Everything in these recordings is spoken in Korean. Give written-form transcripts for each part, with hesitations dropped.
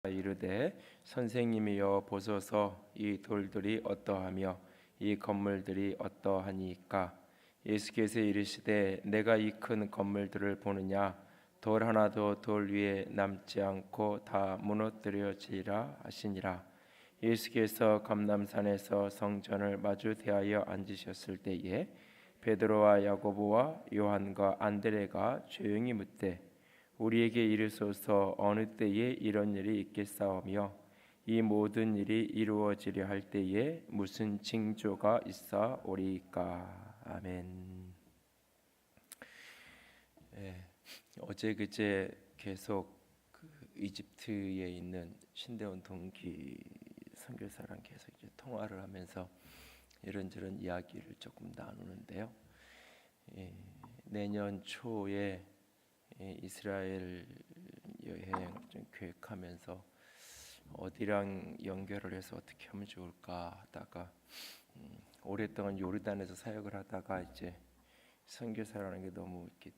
이르되 선생님이여 보소서 이 돌들이 어떠하며 이 건물들이 어떠하니까. 예수께서 이르시되 내가 이 큰 건물들을 보느냐. 돌 하나도 돌 위에 남지 않고 다 무너뜨려지리라 하시니라. 예수께서 감람산에서 성전을 마주 대하여 앉으셨을 때에 베드로와 야고보와 요한과 안드레가 조용히 묻되 우리에게 이르소서 어느 때에 이런 일이 있겠사오며 이 모든 일이 이루어지려 할 때에 무슨 징조가 있사오리이까. 아멘. 어제 그제 계속 이집트에 있는 신대원 동기 선교사랑 계속 이제 통화를 하면서 이런저런 이야기를 조금 나누는데요. 내년 초에 이스라엘 여행을 좀 계획하면서 어디랑 연결을 해서 어떻게 하면 좋을까 하다가 오랫동안 요르단에서 사역을 하다가 이제 선교사라는 게 너무 이렇게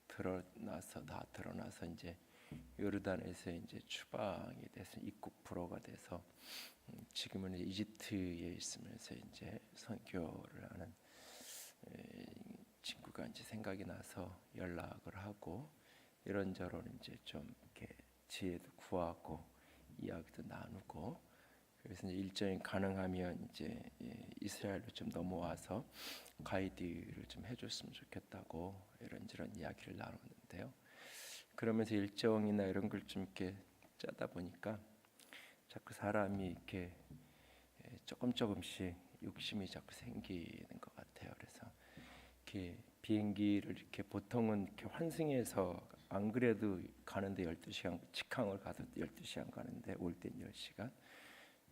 드러나서 이제 요르단에서 이제 추방이 돼서 입국 불허가 돼서 지금은 이제 이집트에 있으면서 이제 선교를 하는 친구가 이제 생각이 나서 연락을 하고 이런저런 이제 좀 이렇게 지혜도 구하고 이야기도 나누고, 그래서 이제 일정이 가능하면 이제 이스라엘로 좀 넘어와서 가이드를 좀 해줬으면 좋겠다고 이런저런 이야기를 나누는데요. 그러면서 일정이나 이런 걸 좀 이렇게 짜다 보니까 자꾸 사람이 이렇게 조금씩 욕심이 자꾸 생기는 것 같아요. 그래서 이렇게 비행기를 이렇게 보통은 이렇게 환승해서 안 그래도 가는데 12시간, 직항을 가서 12시간 가는데 올 땐 10시간,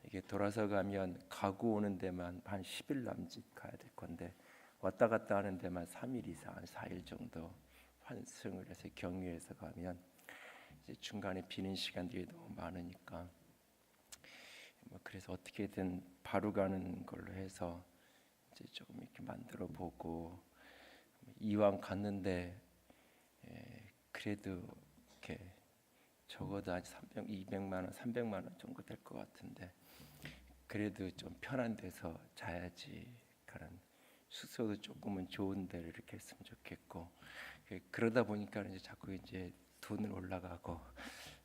이게 돌아서 가면 가고 오는 데만 한 10일 남짓 가야 될 건데 왔다 갔다 하는 데만 3일 이상, 4일 정도 환승을 해서 경유해서 가면 이제 중간에 비는 시간들이 너무 많으니까 그래서 어떻게든 바로 가는 걸로 해서 이제 조금 이렇게 만들어 보고, 이왕 갔는데 그래도 이렇게 적어도 한 200만 원, 300만 원 정도 될 것 같은데 그래도 좀 편한 데서 자야지. 그런 숙소도 조금은 좋은 데를 이렇게 했으면 좋겠고, 그러다 보니까 이제 자꾸 이제 돈을 올라가고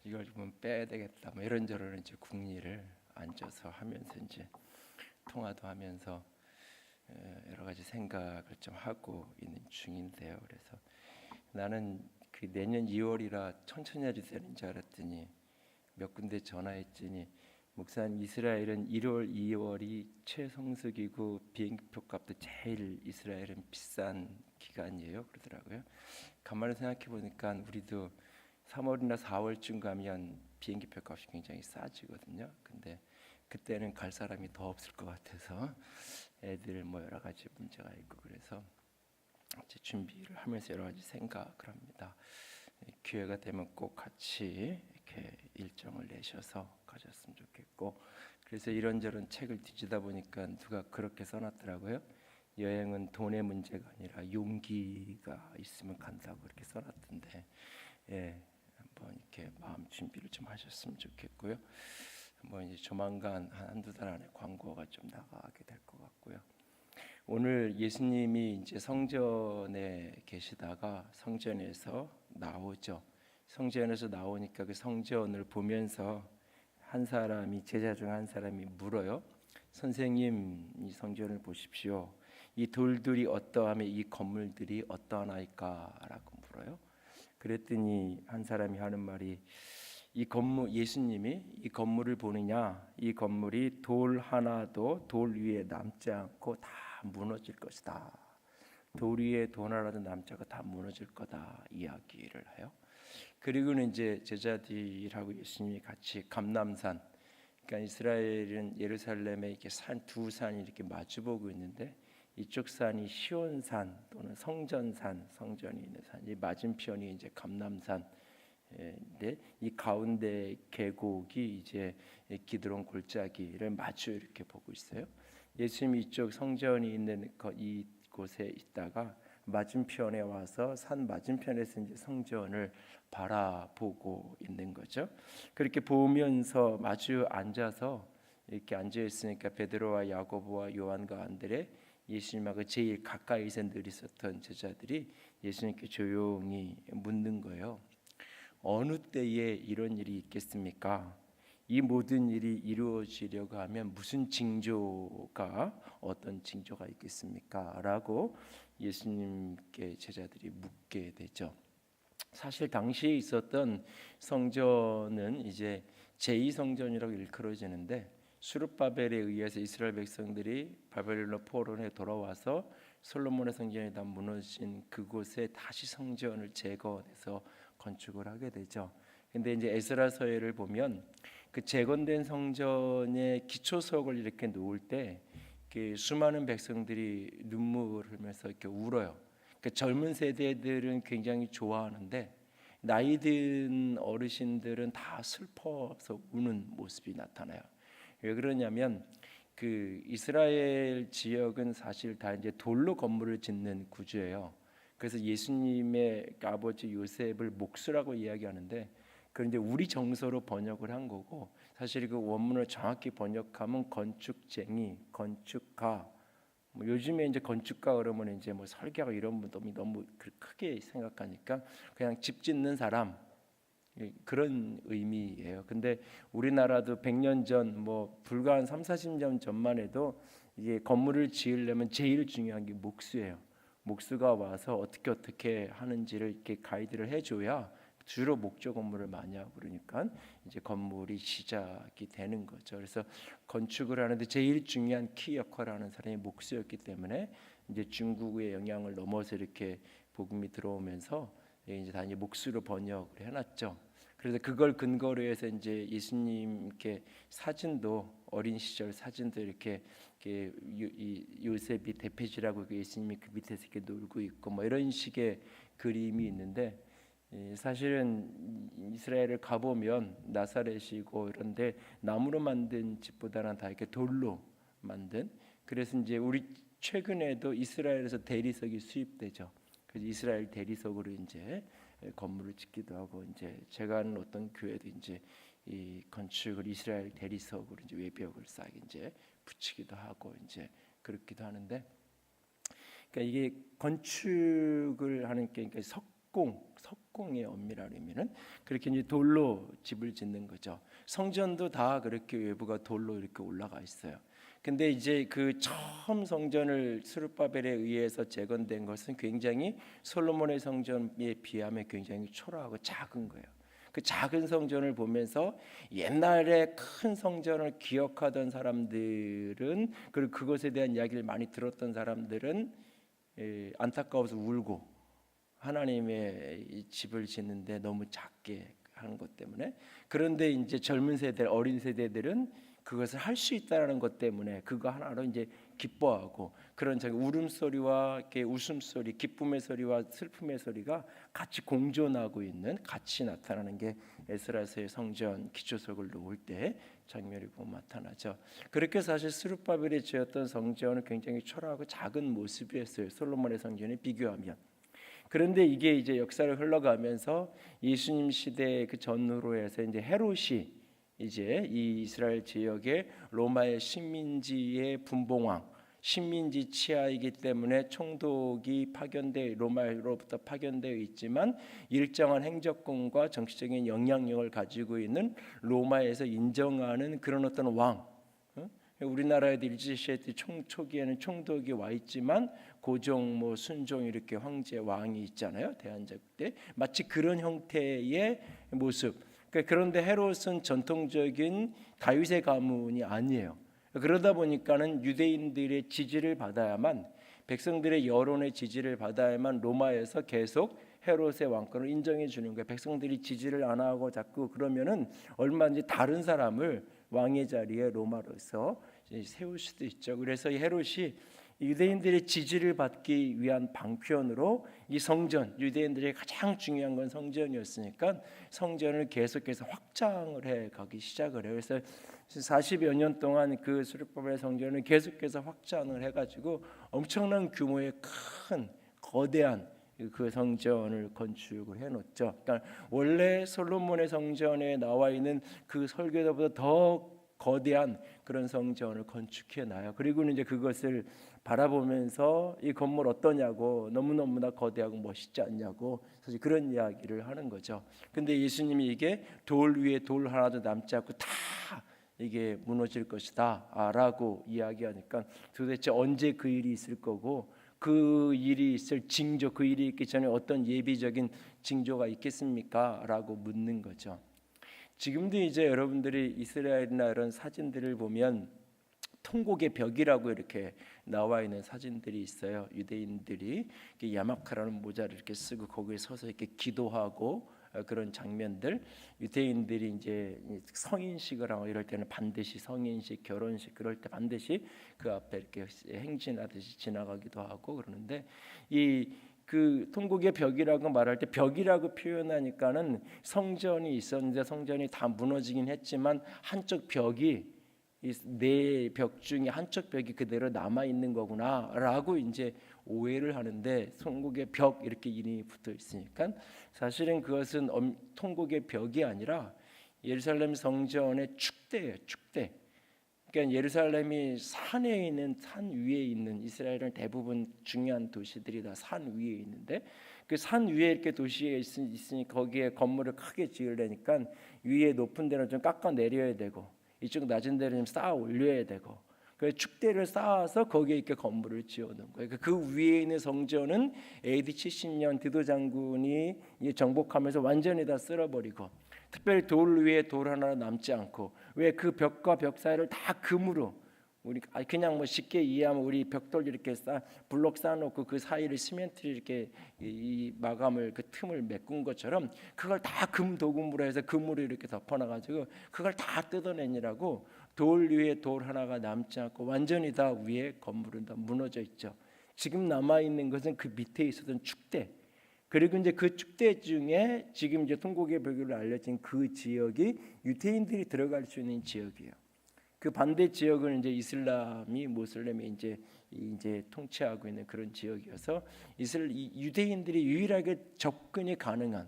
이걸 좀 빼야 되겠다. 뭐 이런저런 이제 궁리를 앉아서 하면서 이제 통화도 하면서 여러 가지 생각을 좀 하고 있는 중인데요. 그래서 나는 그 내년 2월이라 천천히 해도 되는 줄 알았더니 몇 군데 전화했더니 목사님, 이스라엘은 1월, 2월이 최성수기고 비행기표 값도 제일 이스라엘은 비싼 기간이에요 그러더라고요. 가만히 생각해 보니까 우리도 3월이나 4월쯤 가면 비행기표 값이 굉장히 싸지거든요. 근데 그때는 갈 사람이 더 없을 것 같아서 애들 뭐 여러 가지 문제가 있고 그래서 이제 준비를 하면서 여러 가지 생각을 합니다. 기회가 되면 꼭 같이 이렇게 일정을 내셔서 가셨으면 좋겠고, 그래서 이런저런 책을 뒤지다 보니까 누가 그렇게 써놨더라고요. 여행은 돈의 문제가 아니라 용기가 있으면 간다고 그렇게 써놨던데, 한번 이렇게 마음 준비를 좀 하셨으면 좋겠고요. 뭐 이제 조만간 한두 달 안에 광고가 좀 나가게 될 것 같고요. 오늘 예수님이 이제 성전에 계시다가 성전에서 나오죠. 성전에서 나오니까 그 성전을 보면서 한 사람이, 제자 중 한 사람이 물어요. 선생님, 이 성전을 보십시오. 이 돌들이 어떠하며 이 건물들이 어떠하나이까라고 물어요. 그랬더니 한 사람이 하는 말이, 이 건물, 예수님이 이 건물을 보느냐, 이 건물이 돌 하나도 돌 위에 남지 않고 다 무너질 것이다. 돌 위에 돌 하나도 남지 않고 다 무너질 거다 이야기를 해요. 그리고는 이제 제자들하고 예수님이 같이 감람산, 그러니까 이스라엘은 예루살렘에 이렇게 두 산이 이렇게 마주보고 있는데 이쪽 산이 시온산 또는 성전산, 성전이 있는 산, 이 맞은편이 이제 감람산. 근데 이 가운데 계곡이 이제 기드론 골짜기를 마주 이렇게 보고 있어요. 예수님이 이쪽 성전이 있는 이 곳에 있다가 맞은편에 와서 산 맞은편에서 이제 성전을 바라보고 있는 거죠. 그렇게 보면서 마주 앉아서 이렇게 앉아 있으니까 베드로와 야고보와 요한과 안드레, 예수님하고 제일 가까이서 늘 있었던 제자들이 예수님께 조용히 묻는 거예요. 어느 때에 이런 일이 있겠습니까? 이 모든 일이 이루어지려고 하면 무슨 징조가 어떤 징조가 있겠습니까? 라고 예수님께 제자들이 묻게 되죠. 사실 당시에 있었던 성전은 이제 제2성전이라고 일컬어지는데 수룹바벨에 의해서 이스라엘 백성들이 바벨론 포로에 돌아와서 솔로몬의 성전이 다 무너진 그곳에 다시 성전을 재건해서 건축을 하게 되죠. 근데 이제 에스라서회를 보면 그 재건된 성전의 기초석을 이렇게 놓을 때 수많은 백성들이 눈물을 흘면서 이렇게 울어요. 그 젊은 세대들은 굉장히 좋아하는데 나이 든 어르신들은 다 슬퍼서 우는 모습이 나타나요. 왜 그러냐면 그 이스라엘 지역은 사실 다 이제 돌로 건물을 짓는 구조예요. 그래서 예수님의 아버지 요셉을 목수라고 이야기하는데 그런데 우리 정서로 번역을 한 거고 사실 그 원문을 정확히 번역하면 건축쟁이, 건축가. 뭐 요즘에 이제 건축가 그러면 이제 뭐 설계가 이런 분들이 너무 크게 생각하니까 그냥 집 짓는 사람 그런 의미예요. 근데 우리나라도 100년 전 뭐 불과 한 3, 40년 전만 해도 이게 건물을 지으려면 제일 중요한 게 목수예요. 목수가 와서 어떻게 하는지를 이렇게 가이드를 해줘야 주로 목조 건물을 많이 하고 그러니까 이제 건물이 시작이 되는 거죠. 그래서 건축을 하는데 제일 중요한 키 역할을 하는 사람이 목수였기 때문에 이제 중국의 영향을 넘어서 이렇게 복음이 들어오면서 이제 다 이제 목수로 번역을 해놨죠. 그래서 그걸 근거로 해서 이제 예수님께 사진도 어린 시절 사진도 이렇게 요셉이 대패지라고 예수님이 그 밑에서 이렇게 놀고 있고 뭐 이런 식의 그림이 있는데 사실은 이스라엘을 가보면 나사렛이고 이런데 나무로 만든 집보다는 다 이렇게 돌로 만든 그래서 이제 우리 최근에도 이스라엘에서 대리석이 수입되죠. 그래서 이스라엘 대리석으로 이제 건물을 짓기도 하고 이제 제가 아는 어떤 교회도 이제 이 건축을 이스라엘 대리석으로 이제 외벽을 싹 이제 붙이기도 하고 이제 그렇기도 하는데 그러니까 이게 건축을 하는 게 그러니까 석공의 엄밀한 의미는 그렇게 이제 돌로 집을 짓는 거죠. 성전도 다 그렇게 외부가 돌로 이렇게 올라가 있어요. 근데 이제 그 처음 성전을 스룹바벨에 의해서 재건된 것은 굉장히 솔로몬의 성전에 비하면 굉장히 초라하고 작은 거예요. 그 작은 성전을 보면서 옛날에 큰 성전을 기억하던 사람들은 그리고 그것에 대한 이야기를 많이 들었던 사람들은 안타까워서 울고 하나님의 집을 짓는데 너무 작게 하는 것 때문에 그런데 이제 젊은 세대 어린 세대들은 그것을 할 수 있다라는 것 때문에 그거 하나로 이제 기뻐하고 그런 자기 울음소리와 웃음소리 기쁨의 소리와 슬픔의 소리가 같이 공존하고 있는 같이 나타나는 게 에스라서의 성전 기초석을 놓을 때 장면이 보면 나타나죠. 그렇게 사실 스룹바벨이 지었던 성전은 굉장히 초라하고 작은 모습이었어요. 솔로몬의 성전에 비교하면. 그런데 이게 이제 역사를 흘러가면서 예수님 시대 그 전후로 해서 이제 헤롯이 이제 이 이스라엘 지역의 로마의 식민지의 분봉왕, 식민지 치하이기 때문에 총독이 파견돼 로마로부터 파견되어 있지만 일정한 행정권과 정치적인 영향력을 가지고 있는 로마에서 인정하는 그런 어떤 왕. 우리나라에도 일제시대 초기에는 총독이 와 있지만 고종, 뭐 순종 이렇게 황제 왕이 있잖아요. 대한제국 때 마치 그런 형태의 모습. 그런데 헤롯은 전통적인 다윗의 가문이 아니에요. 그러다 보니까는 유대인들의 지지를 받아야만 백성들의 여론의 지지를 받아야만 로마에서 계속 헤롯의 왕권을 인정해 주는 거예요. 백성들이 지지를 안 하고 자꾸 그러면은 얼마든지 다른 사람을 왕의 자리에 로마로서 세울 수도 있죠. 그래서 헤롯이 유대인들의 지지를 받기 위한 방편으로 이 성전, 유대인들의 가장 중요한 건 성전이었으니까 성전을 계속해서 확장을 해 가기 시작을 해요. 그래서 40여 년 동안 그 수르바벨 성전을 계속해서 확장을 해가지고 엄청난 규모의 큰 거대한 그 성전을 건축을 해놓죠. 그러니까 원래 솔로몬의 성전에 나와 있는 그 설계도보다 더 거대한 그런 성전을 건축해 놔요. 그리고는 이제 그것을 바라보면서 이 건물 어떠냐고, 너무너무나 거대하고 멋있지 않냐고 사실 그런 이야기를 하는 거죠. 근데 예수님이 이게 돌 위에 돌 하나도 남지 않고 다 이게 무너질 것이다 라고 이야기하니까 도대체 언제 그 일이 있을 거고, 그 일이 있을 징조, 그 일이 있기 전에 어떤 예비적인 징조가 있겠습니까? 라고 묻는 거죠. 지금도 이제 여러분들이 이스라엘이나 이런 사진들을 보면 통곡의 벽이라고 이렇게 나와 있는 사진들이 있어요. 유대인들이 야마카라는 모자를 이렇게 쓰고 거기에 서서 이렇게 기도하고 그런 장면들. 유대인들이 이제 성인식을 하고 이럴 때는 반드시 성인식, 결혼식 그럴 때 반드시 그 앞에 이렇게 행진하듯이 지나가기도 하고 그러는데, 그 통곡의 벽이라고 말할 때 벽이라고 표현하니까는 성전이 있었는데 성전이 다 무너지긴 했지만 한쪽 벽이, 이 네 벽 중에 한쪽 벽이 그대로 남아 있는 거구나라고 이제 오해를 하는데, 통곡의 벽 이렇게 이름이 붙어 있으니까 사실은 그것은 통곡의 벽이 아니라 예루살렘 성전의 축대예요. 축대. 그러니까 예루살렘이 산에 있는, 산 위에 있는, 이스라엘은 대부분 중요한 도시들이 다 산 위에 있는데 그 산 위에 이렇게 도시에 있으니 거기에 건물을 크게 지으려니까 위에 높은 데는 좀 깎아 내려야 되고 이쪽 낮은 데를 좀 쌓아 올려야 되고, 그 축대를 쌓아서 거기에 이렇게 건물을 지어놓은 거예요. 그 위에 있는 성전은 AD 70년 디도 장군이 정복하면서 완전히 다 쓸어버리고, 특별히 돌 위에 돌 하나 남지 않고, 왜 그 벽과 벽 사이를 다 금으로, 우리 그냥 뭐 쉽게 이해하면 우리 벽돌 이렇게 블록 쌓아놓고 그 사이를 시멘트를 이렇게 이 마감을, 그 틈을 메꾼 것처럼 그걸 다 금 도금으로 해서 금으로 이렇게 덮어놔가지고 그걸 다 뜯어내느라고 돌 위에 돌 하나가 남지 않고 완전히 다 위에 건물은 다 무너져 있죠. 지금 남아 있는 것은 그 밑에 있었던 축대. 그리고 이제 그 축대 중에 지금 이제 통곡의 벽으로 알려진 그 지역이 유대인들이 들어갈 수 있는 지역이에요. 그 반대 지역은 이제 이슬람이, 모슬렘이 이제 통치하고 있는 그런 지역이어서 유대인들이 유일하게 접근이 가능한,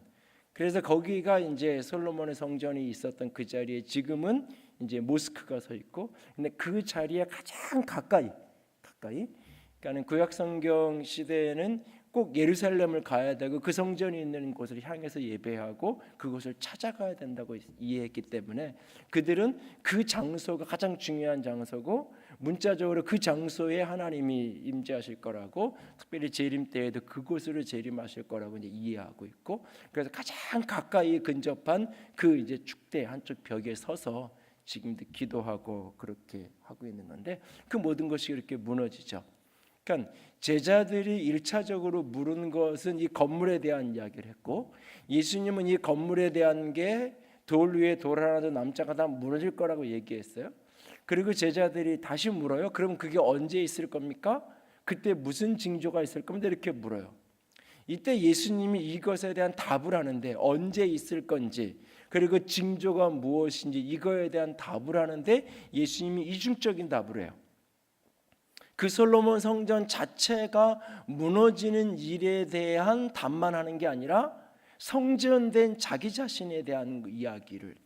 그래서 거기가 이제 솔로몬의 성전이 있었던 그 자리에 지금은 이제 모스크가 서 있고, 근데 그 자리에 가장 가까이, 그러니까 구약 성경 시대에는 꼭 예루살렘을 가야 되고 그 성전이 있는 곳을 향해서 예배하고 그곳을 찾아가야 된다고 이해했기 때문에 그들은 그 장소가 가장 중요한 장소고, 문자적으로 그 장소에 하나님이 임재하실 거라고, 특별히 재림 때에도 그곳으로 재림하실 거라고 이제 이해하고 있고, 그래서 가장 가까이 근접한 그 이제 축대 한쪽 벽에 서서 지금도 기도하고 그렇게 하고 있는 건데, 그 모든 것이 이렇게 무너지죠. 그러니까 제자들이 1차적으로 물은 것은 이 건물에 대한 이야기를 했고, 예수님은 이 건물에 대한 게 돌 위에 돌 하나도 남지 않고 다 무너질 거라고 얘기했어요. 그리고 제자들이 다시 물어요. 그럼 그게 언제 있을 겁니까? 그때 무슨 징조가 있을 겁니다. 이렇게 물어요. 이때 예수님이 이것에 대한 답을 하는데, 언제 있을 건지 그리고 징조가 무엇인지 이거에 대한 답을 하는데 예수님이 이중적인 답을 해요. 그 솔로몬 성전 자체가 무너지는 일에 대한 답만 하는 게 아니라 성전된 자기 자신에 대한 이야기를,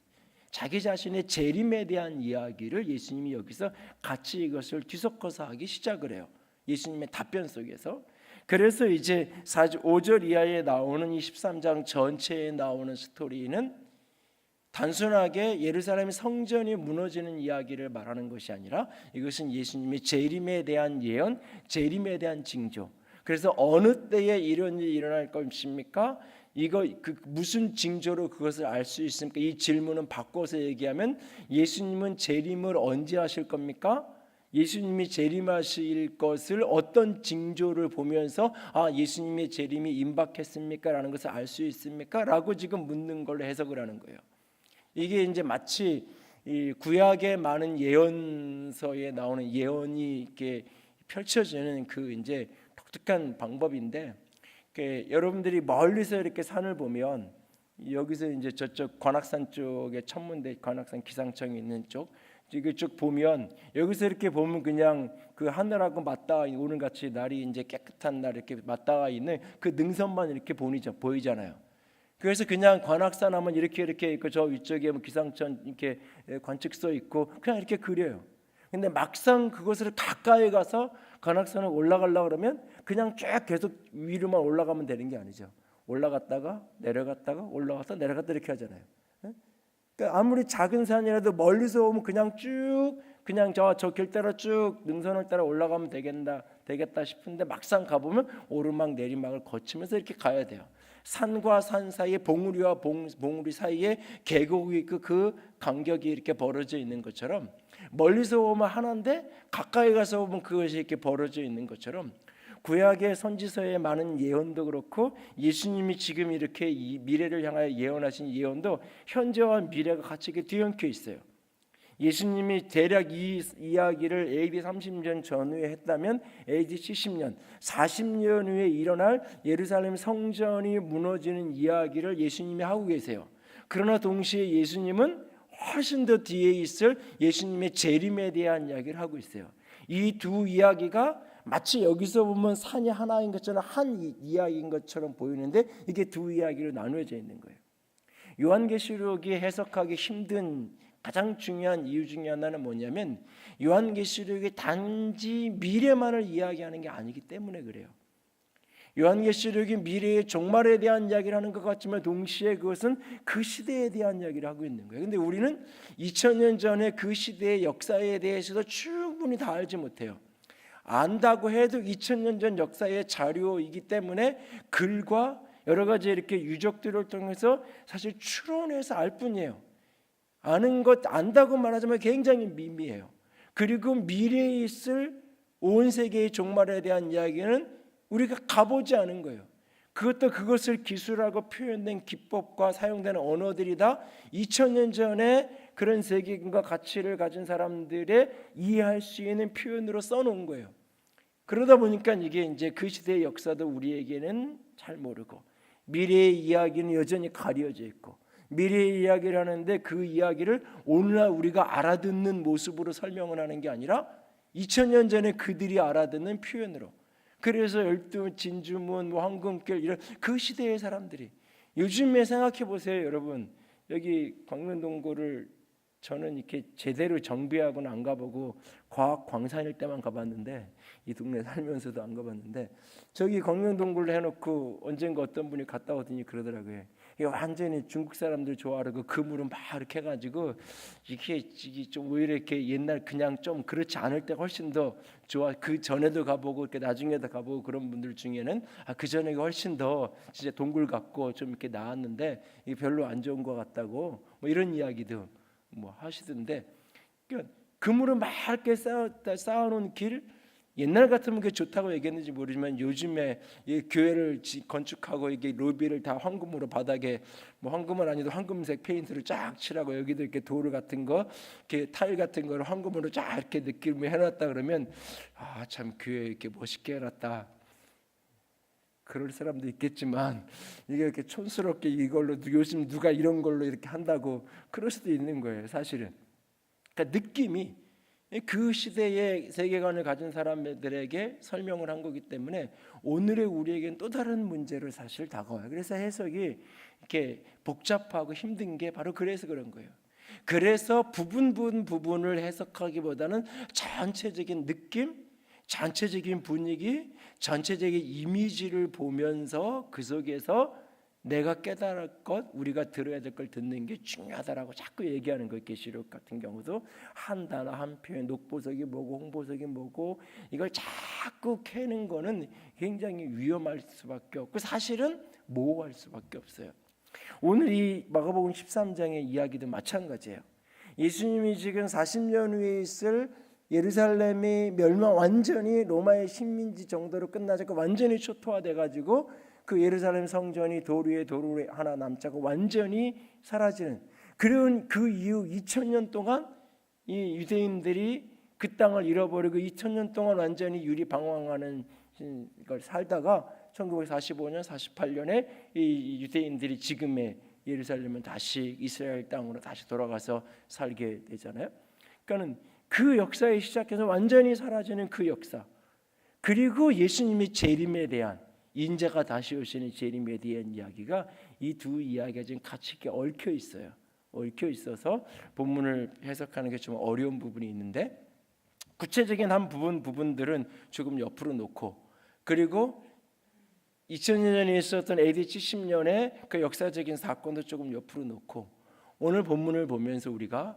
자기 자신의 재림에 대한 이야기를 예수님이 여기서 같이 이것을 뒤섞어서 하기 시작을 해요. 예수님의 답변 속에서. 그래서 이제 5절 이하에 나오는 이 13장 전체에 나오는 스토리는 단순하게 예루살렘 성전이 무너지는 이야기를 말하는 것이 아니라 이것은 예수님의 재림에 대한 예언, 재림에 대한 징조. 그래서 어느 때에 이런 일이 일어날 것입니까? 무슨 징조로 그것을 알 수 있습니까? 이 질문은 바꿔서 얘기하면 예수님은 재림을 언제 하실 겁니까? 예수님이 재림하실 것을 어떤 징조를 보면서 예수님의 재림이 임박했습니까? 라는 것을 알 수 있습니까? 라고 지금 묻는 걸로 해석을 하는 거예요. 이게 이제 마치 이 구약의 많은 예언서에 나오는 예언이 이렇게 펼쳐지는 그 이제 독특한 방법인데, 여러분들이 멀리서 이렇게 산을 보면 여기서 이제 저쪽 관악산 쪽에 천문대 관악산 기상청이 있는 쪽 이게 쭉 보면 여기서 이렇게 보면 그냥 그 하늘하고 맞닿아 오는 같이 날이 이제 깨끗한 날 이렇게 맞닿아 있는 그 능선만 이렇게 보이잖아요. 그래서 그냥 관악산 하면 이렇게 있고 저 위쪽에 뭐 기상천 이렇게 관측소 있고 그냥 이렇게 그려요. 근데 막상 그것을 가까이 가서 관악산을 올라가려고 그러면 그냥 쭉 계속 위로만 올라가면 되는 게 아니죠. 올라갔다가 내려갔다가 올라갔다 내려갔다 이렇게 하잖아요. 그러니까 아무리 작은 산이라도 멀리서 오면 그냥 쭉 그냥 저 길 따라 쭉 능선을 따라 올라가면 되겠다 싶은데 막상 가보면 오르막 내리막을 거치면서 이렇게 가야 돼요. 산과 산 사이에 봉우리와 봉우리 사이에 계곡이 있고 그 간격이 이렇게 벌어져 있는 것처럼 멀리서 오면 하나인데 가까이 가서 보면 그것이 이렇게 벌어져 있는 것처럼 구약의 선지서의 많은 예언도 그렇고 예수님이 지금 이렇게 이 미래를 향하여 예언하신 예언도 현재와 미래가 같이 이렇게 뒤엉켜 있어요. 예수님이 대략 이 이야기를 AD 30년 전후에 했다면 AD 70년, 40년 후에 일어날 예루살렘 성전이 무너지는 이야기를 예수님이 하고 계세요. 그러나 동시에 예수님은 훨씬 더 뒤에 있을 예수님의 재림에 대한 이야기를 하고 있어요. 이 두 이야기가 마치 여기서 보면 산이 하나인 것처럼 한 이야기인 것처럼 보이는데 이게 두 이야기로 나누어져 있는 거예요. 요한계시록이 해석하기 힘든 가장 중요한 이유 중에 하나는 뭐냐면 요한계시록이 단지 미래만을 이야기하는 게 아니기 때문에 그래요. 요한계시록이 미래의 종말에 대한 이야기를 하는 것 같지만 동시에 그것은 그 시대에 대한 이야기를 하고 있는 거예요. 그런데 우리는 2000년 전에 그 시대의 역사에 대해서도 충분히 다 알지 못해요. 안다고 해도 2000년 전 역사의 자료이기 때문에 글과 여러 가지 이렇게 유적들을 통해서 사실 추론해서 알 뿐이에요. 아는 것 안다고 말하자면 굉장히 미미해요. 그리고 미래에 있을 온 세계의 종말에 대한 이야기는 우리가 가보지 않은 거예요. 그것도 그것을 기술하고 표현된 기법과 사용되는 언어들이 다 2000년 전에 그런 세계관과 가치를 가진 사람들의 이해할 수 있는 표현으로 써놓은 거예요. 그러다 보니까 이게 이제 그 시대의 역사도 우리에게는 잘 모르고 미래의 이야기는 여전히 가려져 있고 미래의 이야기를 하는데 그 이야기를 오늘날 우리가 알아듣는 모습으로 설명을 하는 게 아니라 2000년 전에 그들이 알아듣는 표현으로. 그래서 열두 진주문, 황금길 이런 그 시대의 사람들이 요즘에 생각해 보세요, 여러분. 여기 광명동굴을 저는 이렇게 제대로 정비하고는 안 가보고 과학 광산일 때만 가봤는데 이 동네 살면서도 안 가봤는데 저기 광명동굴을 해놓고 언젠가 어떤 분이 갔다 오더니 그러더라고요. 이게 완전히 중국 사람들 좋아하는 그 그물은 막 이렇게 해가지고 이게 좀 오히려 이렇게 옛날 그냥 좀 그렇지 않을 때가 훨씬 더 좋아. 그 전에도 가보고 이렇게 나중에도 가보고 그런 분들 중에는 그 전에 훨씬 더 진짜 동굴 같고 좀 이렇게 나았는데 이게 별로 안 좋은 것 같다고 뭐 이런 이야기도 뭐 하시던데 그러니까 그물을 막 이렇게 쌓아놓은 길 옛날 같으면 그게 좋다고 얘기했는지 모르지만 요즘에 이 교회를 건축하고 이게 로비를 다 황금으로 바닥에 뭐 황금은 아니도 황금색 페인트를 쫙 칠하고 여기도 이렇게 도르 같은 거 이렇게 타일 같은 거를 황금으로 쫙 이렇게 느낌을 해놨다 그러면 참 교회 이렇게 멋있게 해놨다. 그럴 사람도 있겠지만 이게 이렇게 촌스럽게 이걸로 요즘 누가 이런 걸로 이렇게 한다고 그럴 수도 있는 거예요, 사실은. 그러니까 느낌이 그 시대의 세계관을 가진 사람들에게 설명을 한 거기 때문에 오늘의 우리에게는 또 다른 문제를 사실 다가와요. 그래서 해석이 이렇게 복잡하고 힘든 게 바로 그래서 그런 거예요. 그래서 부분을 해석하기보다는 전체적인 느낌, 전체적인 분위기, 전체적인 이미지를 보면서 그 속에서 내가 깨달을 것, 우리가 들어야 될 걸 듣는 게 중요하다라고 자꾸 얘기하는 거예요. 계시록 같은 경우도 한 단어 한 표현, 녹보석이 뭐고 홍보석이 뭐고 이걸 자꾸 캐는 거는 굉장히 위험할 수밖에 없고 사실은 모호할 수밖에 없어요. 오늘 이 마가복음 13장의 이야기도 마찬가지예요. 예수님이 지금 40년 후에 있을 예루살렘이 완전히 로마의 식민지 정도로 끝나서 완전히 초토화돼가지고 그 예루살렘 성전이 돌 위에 하나 남지 않고 완전히 사라지는 그런 그 이후 2000년 동안 이 유대인들이 그 땅을 잃어버리고 2000년 동안 완전히 유리방황하는 걸 살다가 1945년 48년에 이 유대인들이 지금의 예루살렘은 다시 이스라엘 땅으로 다시 돌아가서 살게 되잖아요. 그러니까는 그 역사에 시작해서 완전히 사라지는 그 역사, 그리고 예수님의 재림에 대한, 인자가 다시 오시는 재림에 대한 이야기가, 이 두 이야기가 지금 같이 이렇게 얽혀 있어요. 얽혀 있어서 본문을 해석하는 게 좀 어려운 부분이 있는데, 구체적인 한 부분들은 조금 옆으로 놓고, 그리고 2000년에 있었던 AD 70년의 그 역사적인 사건도 조금 옆으로 놓고, 오늘 본문을 보면서 우리가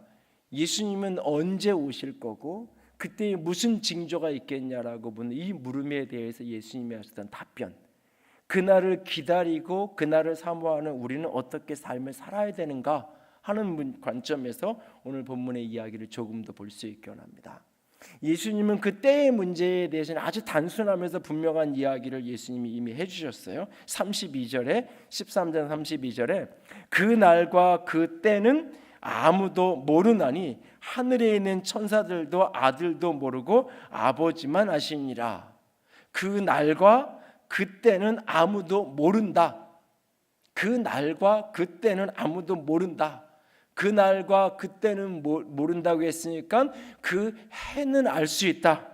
예수님은 언제 오실 거고 그때 무슨 징조가 있겠냐라고 묻는 이 물음에 대해서 예수님이 하셨던 답변, 그날을 기다리고 그날을 사모하는 우리는 어떻게 삶을 살아야 되는가 하는 관점에서 오늘 본문의 이야기를 조금 더 볼 수 있게 원합니다. 예수님은 그때의 문제에 대해서는 아주 단순하면서 분명한 이야기를 예수님이 이미 해주셨어요. 32절에 13장 32절에 그 날과 그 때는 아무도 모르나니 하늘에 있는 천사들도 아들도 모르고 아버지만 아시니라. 그 날과 그 때는 아무도 모른다. 그 날과 그 때는 아무도 모른다. 그 날과 그 때는 모른다고 했으니까 그 해는 알 수 있다.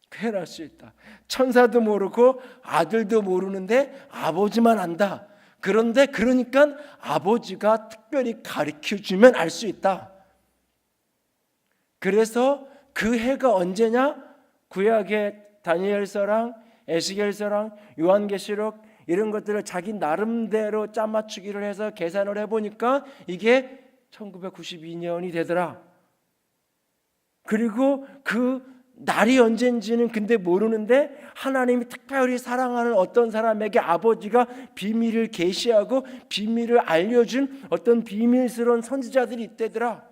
그 해는 알 수 있다. 천사도 모르고 아들도 모르는데 아버지만 안다. 그런데 그러니까 아버지가 특별히 가르쳐주면 알 수 있다. 그래서 그 해가 언제냐? 구약의 다니엘서랑 에스겔서랑 요한계시록 이런 것들을 자기 나름대로 짜맞추기를 해서 계산을 해보니까 이게 1992년이 되더라. 그리고 그 날이 언젠지는 근데 모르는데 하나님이 특별히 사랑하는 어떤 사람에게 아버지가 비밀을 계시하고 비밀을 알려준 어떤 비밀스러운 선지자들이 있대더라.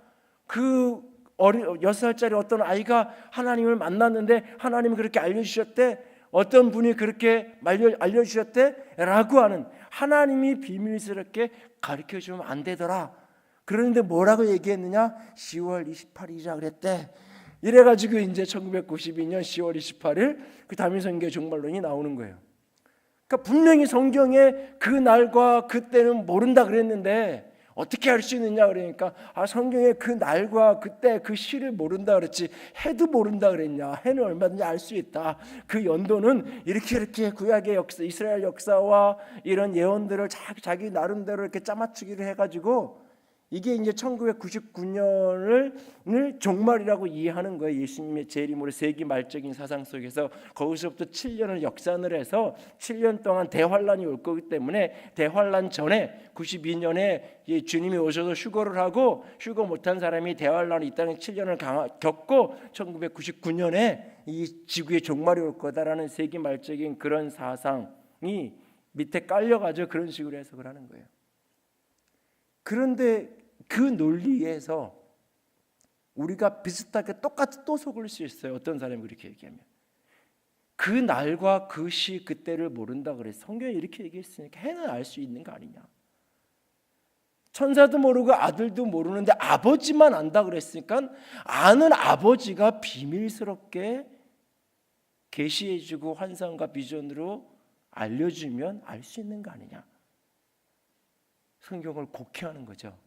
그 6살짜리 어떤 아이가 하나님을 만났는데 하나님이 그렇게 알려주셨대. 어떤 분이 그렇게 알려주셨대? 라고 하는, 하나님이 비밀스럽게 가르쳐주면 안 되더라. 그런데 뭐라고 얘기했느냐? 10월 28일이라 그랬대. 이래가지고 이제 1992년 10월 28일 그 다민성교 종말론이 나오는 거예요. 그러니까 분명히 성경에 그 날과 그 때는 모른다 그랬는데 어떻게 알 수 있느냐 그러니까 성경에 그 날과 그때 그 시를 모른다 그랬지 해도 모른다 그랬냐? 해는 얼마든지 알 수 있다. 그 연도는 이렇게 구약의 역사, 이스라엘 역사와 이런 예언들을 자기 나름대로 이렇게 짜맞추기를 해가지고 이게 이제 1999년을 종말이라고 이해하는 거예요. 예수님의 재림으로 세기 말적인 사상 속에서 거기서부터 7년을 역산을 해서 7년 동안 대환란이 올 거기 때문에 대환란 전에 92년에 주님이 오셔서 휴거를 하고 휴거 못한 사람이 대환란이 이 땅에 7년을 겪고 1999년에 이 지구의 종말이 올 거다라는 세기 말적인 그런 사상이 밑에 깔려가지고 그런 식으로 해석을 하는 거예요. 그런데 그 논리에서 우리가 비슷하게 똑같이 또 속을 수 있어요. 어떤 사람이 그렇게 얘기하면 그 날과 그 시 그때를 모른다 그래서 성경이 이렇게 얘기했으니까 해는 알 수 있는 거 아니냐? 천사도 모르고 아들도 모르는데 아버지만 안다 그랬으니까 아는 아버지가 비밀스럽게 계시해주고 환상과 비전으로 알려주면 알 수 있는 거 아니냐? 성경을 곡해하는 거죠.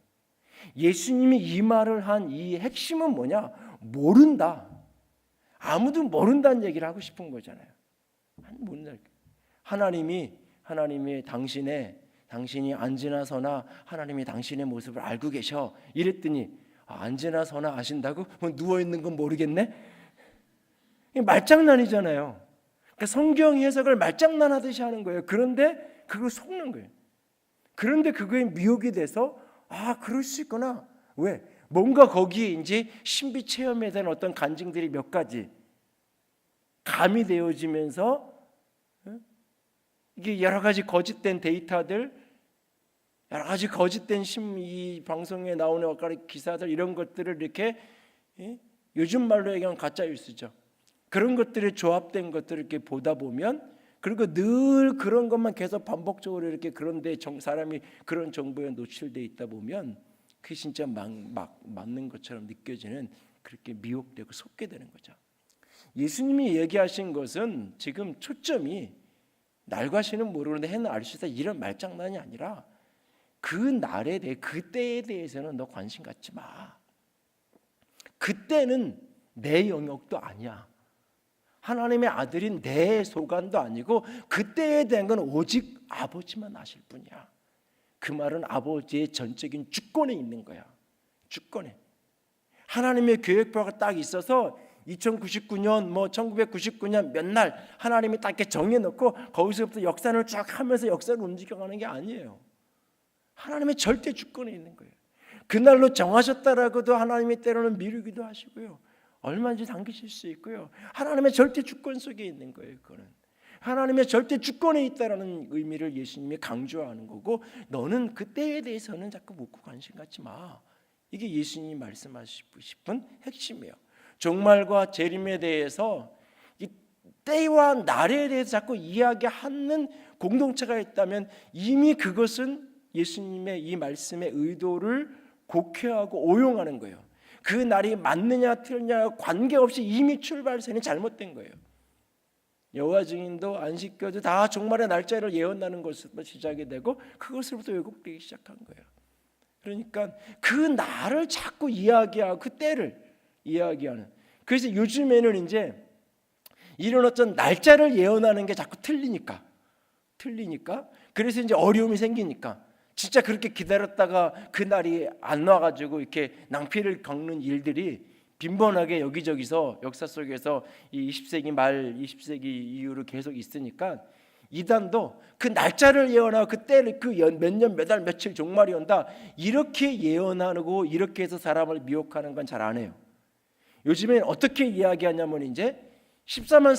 예수님이 이 말을 한 이 핵심은 뭐냐? 모른다. 아무도 모른다는 얘기를 하고 싶은 거잖아요. 하나님이 당신이 앉으나 서나 하나님이 당신의 모습을 알고 계셔. 이랬더니 앉으나 서나 아신다고? 누워 있는 건 모르겠네. 이게 말장난이잖아요. 그러니까 성경 해석을 말장난하듯이 하는 거예요. 그런데 그걸 속는 거예요. 그런데 그거에 미혹이 돼서 그럴 수 있구나. 왜? 뭔가 거기에 이제 신비 체험에 대한 어떤 간증들이 몇 가지 가미되어지면서 이게 여러 가지 거짓된 데이터들, 여러 가지 거짓된 이 방송에 나오는 기사들 이런 것들을 이렇게 요즘 말로 얘기하면 가짜 뉴스죠. 그런 것들이 조합된 것들을 이렇게 보다 보면, 그리고 늘 그런 것만 계속 반복적으로 이렇게 그런데 사람이 그런 정보에 노출돼 있다 보면 그게 진짜 맞는 것처럼 느껴지는, 그렇게 미혹되고 속게 되는 거죠. 예수님이 얘기하신 것은 지금 초점이 날과 시는 모르는데 해는 알 수 있다 이런 말장난이 아니라 그 날에 대해 그 때에 대해서는 너 관심 갖지 마. 그때는 내 영역도 아니야. 하나님의 아들인 내 소관도 아니고 그때에 대한 건 오직 아버지만 아실 뿐이야. 그 말은 아버지의 전적인 주권에 있는 거야. 주권에. 하나님의 계획표가 딱 있어서 2099년 1999년 몇 날 하나님이 딱 이렇게 정해놓고 거기서부터 역사를 쫙 하면서 역사를 움직여가는 게 아니에요. 하나님의 절대 주권에 있는 거예요. 그날로 정하셨다라고도 하나님이 때로는 미루기도 하시고요. 얼마든지 당기실 수 있고요. 하나님의 절대 주권 속에 있는 거예요. 그거는 하나님의 절대 주권에 있다라는 의미를 예수님이 강조하는 거고, 너는 그때에 대해서는 자꾸 묻고 관심 갖지 마. 이게 예수님이 말씀하시고 싶은 핵심이에요. 종말과 재림에 대해서 이 때와 날에 대해서 자꾸 이야기하는 공동체가 있다면 이미 그것은 예수님의 이 말씀의 의도를 곡해하고 오용하는 거예요. 그 날이 맞느냐 틀리냐 관계없이 이미 출발선이 잘못된 거예요. 여호와 증인도 안식교도 다 종말의 날짜를 예언하는 것으로 시작이 되고 그것으로부터 왜곡되기 시작한 거예요. 그러니까 그 날을 자꾸 이야기하고 그 때를 이야기하는. 그래서 요즘에는 이제 이런 어떤 날짜를 예언하는 게 자꾸 틀리니까 그래서 이제 어려움이 생기니까 진짜 그렇게 기다렸다가 그 날이 안 와가지고 이렇게 낭피를 겪는 일들이 빈번하게 여기저기서 역사 속에서 이 20세기 말 20세기 이후로 계속 있으니까 이단도 그 날짜를 예언하고 그 때를 그 몇 년 몇 달 며칠 종말이 온다 이렇게 예언하고 이렇게 해서 사람을 미혹하는 건 잘 안 해요. 요즘엔 어떻게 이야기하냐면 이제 14만